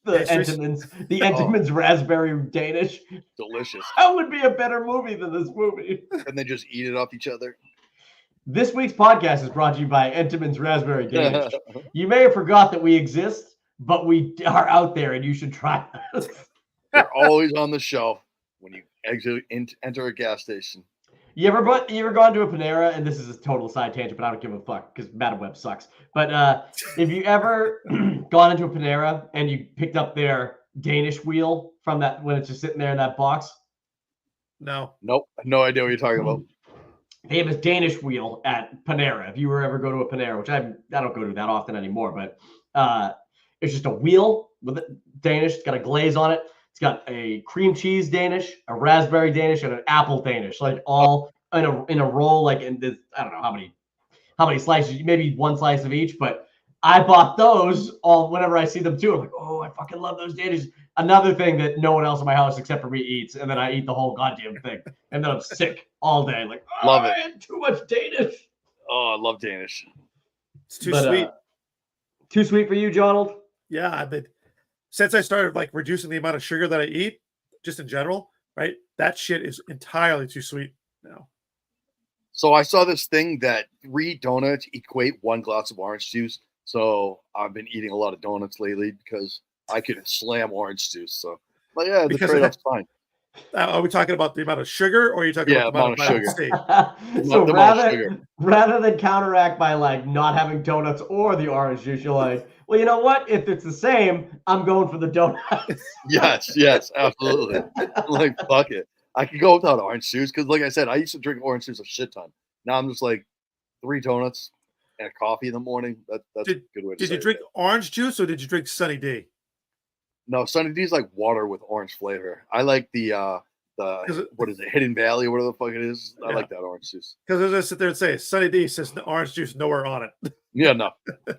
the Entenmann's raspberry Danish. Delicious. That would be a better movie than this movie. And they just eat it off each other. This week's podcast is brought to you by Entenmann's raspberry Danish. You may have forgot that we exist, but we are out there and you should try us. They're always on the shelf when you enter a gas station. You ever gone to a Panera, and this is a total side tangent, but I don't give a fuck because Madam Web sucks. But if you ever gone into a Panera and you picked up their Danish wheel from that when it's just sitting there in that box? No. Nope. No idea what you're talking about. They have this Danish wheel at Panera. If you ever go to a Panera, which I don't go to that often anymore, but it's just a wheel with Danish. It's got a glaze on it. It's got a cream cheese Danish, a raspberry Danish, and an apple Danish, like all in a roll. Like in this, I don't know how many slices, maybe one slice of each. But I bought those all whenever I see them too. I'm like, oh, I fucking love those Danish. Another thing that no one else in my house except for me eats, and then I eat the whole goddamn thing, and then I'm sick all day. Like, oh, love it. I had too much Danish. Oh, I love Danish. It's too sweet. Too sweet for you, Jonald? Yeah, but since I started like reducing the amount of sugar that I eat, just in general, right? That shit is entirely too sweet now. So I saw this thing that 3 donuts equate 1 glass of orange juice. So I've been eating a lot of donuts lately because I could slam orange juice. So, but yeah, the trade-off's fine. Are we talking about the amount of sugar, or are you talking about the amount of sugar? So rather than counteract by like not having donuts or the orange juice, you're like, well, you know what? If it's the same, I'm going for the donuts. Yes, absolutely. Like, fuck it. I could go without orange juice because, like I said, I used to drink orange juice a shit ton. Now I'm just like 3 donuts and a coffee in the morning. That's a good way to say it. Did you drink orange juice or did you drink Sunny D? No, Sunny D is like water with orange flavor. I like the what is it, Hidden Valley, whatever the fuck it is. I like that orange juice. Because as I sit there and say, Sunny D says orange juice nowhere on it. Yeah, no.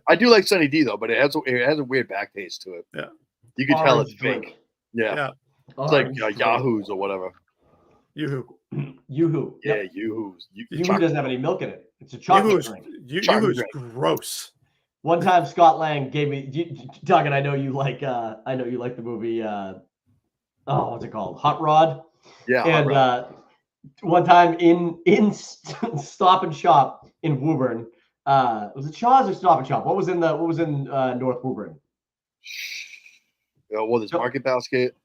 I do like Sunny D though, but it has a weird back taste to it. Yeah. You can tell it's drink. fake. Yeah. It's Orange like Yahoo's or whatever. Yoo-hoo. Yoo-hoo. Yeah, Yep. Yoo-hoo's. Yoo-hoo doesn't have any milk in it. It's a chocolate drink. Yoo-hoo's gross. One time, Scott Lang gave me, Doug, and I know you like the movie. What's it called? Hot Rod. Yeah. And Hot Rod. one time in Stop and Shop in Woburn, was it Shaw's or Stop and Shop? What was in North Woburn? Well, there's Market Basket.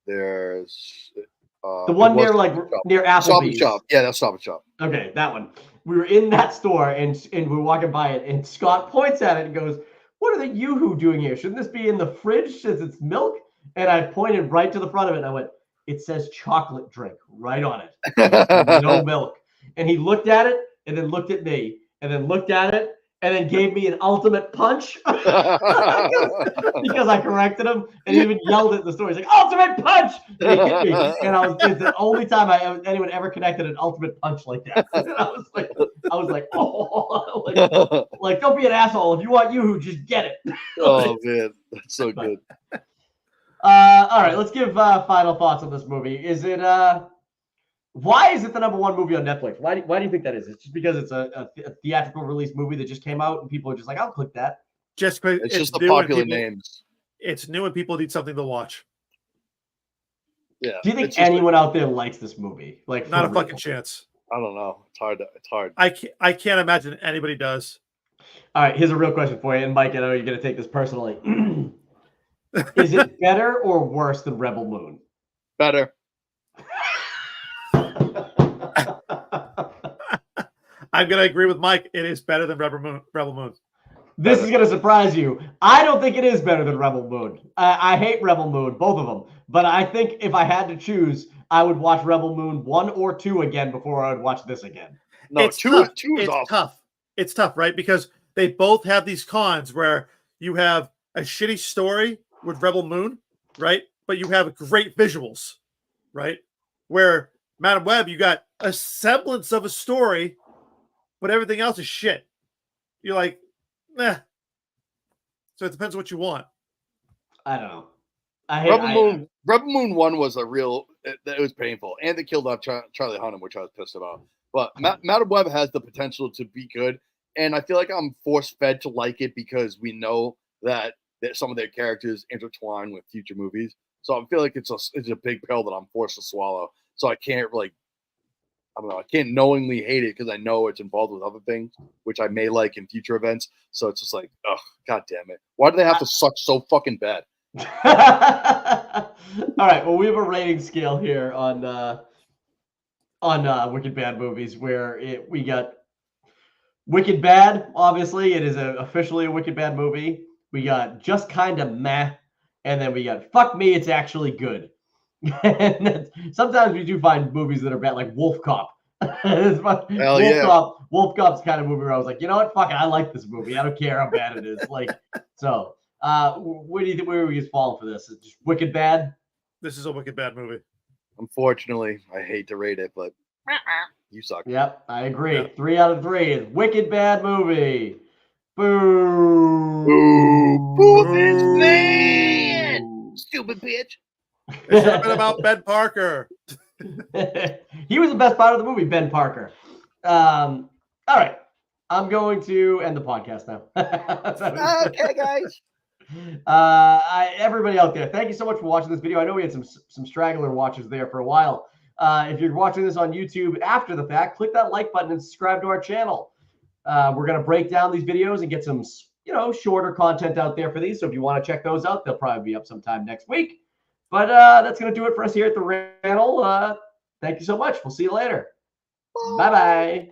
There's the one near Applebee's. Stop and Shop. Yeah, that's Stop and Shop. Okay, that one. We were in that store and we were walking by it, and Scott points at it and goes, "What are the Yoo-hoo doing here? Shouldn't this be in the fridge since it's milk?" And I pointed right to the front of it and I went, "It says chocolate drink right on it. No milk." And he looked at it and then looked at me and then looked at it and then gave me an ultimate punch because I corrected him, and he even yelled at the store. He's like, "Ultimate punch!" And he hit me, and it's the only time anyone ever connected an ultimate punch like that. And I was like, oh, like don't be an asshole. If you want Yoo-hoo, just get it. Oh man, that's so good. All right, let's give final thoughts on this movie. Is it why is it the #1 movie on Netflix? Why do you think that is? It's just because it's a theatrical release movie that just came out and people are just like, I'll click that. It's just the popular names. It's new and people need something to watch. Yeah. Do you think anyone out there likes this movie? Like, not a fucking chance. I don't know. It's hard. I can't imagine anybody does. All right, here's a real question for you, and Mike, I know you're going to take this personally. Is it better or worse than Rebel Moon? Better. I'm going to agree with Mike. It is better than Rebel Moon. This is going to surprise you. I don't think it is better than Rebel Moon. I hate Rebel Moon, both of them. But I think if I had to choose, I would watch Rebel Moon 1 or 2 again before I would watch this again. No, it's two tough. is It's awesome. tough. It's tough, right? Because they both have these cons where you have a shitty story with Rebel Moon, right? But you have great visuals, right? Where Madam Web, you got a semblance of a story, but everything else is shit. You're like, nah. So it depends what you want. I don't know. Rebel Moon 1 was a real. It was painful, and they killed off Charlie Hunnam, which I was pissed about. But Madam Web has the potential to be good, and I feel like I'm force fed to like it because we know that some of their characters intertwine with future movies. So I feel like it's a big pill that I'm forced to swallow. So I can't I don't know. I can't knowingly hate it because I know it's involved with other things, which I may like in future events. So it's just like, oh, god damn it! Why do they have to suck so fucking bad? All right. Well, we have a rating scale here on Wicked Bad movies where we got Wicked Bad. Obviously, it is officially a Wicked Bad movie. We got just kind of meh, and then we got fuck me, it's actually good. And sometimes we do find movies that are bad, like Wolf Cop. Wolf Cop's kind of movie where I was like, you know what, fuck it, I like this movie. I don't care how bad it is. Like, so what do you think? Where are we just falling for this? Is it just Wicked Bad? This is a Wicked Bad movie. Unfortunately, I hate to rate it, but you suck. Yep, I agree. Yep. 3 out of 3 is Wicked Bad movie. Boo! Boo this man! Stupid bitch. It should have been about Ben Parker. He was the best part of the movie, Ben Parker. All right. I'm going to end the podcast now. Okay, guys. Everybody out there, thank you so much for watching this video. I know we had some straggler watchers there for a while. If you're watching this on YouTube after the fact, click that like button and subscribe to our channel. We're going to break down these videos and get some, shorter content out there for these. So if you want to check those out, they'll probably be up sometime next week. But that's going to do it for us here at the channel. Thank you so much. We'll see you later. Bye-bye.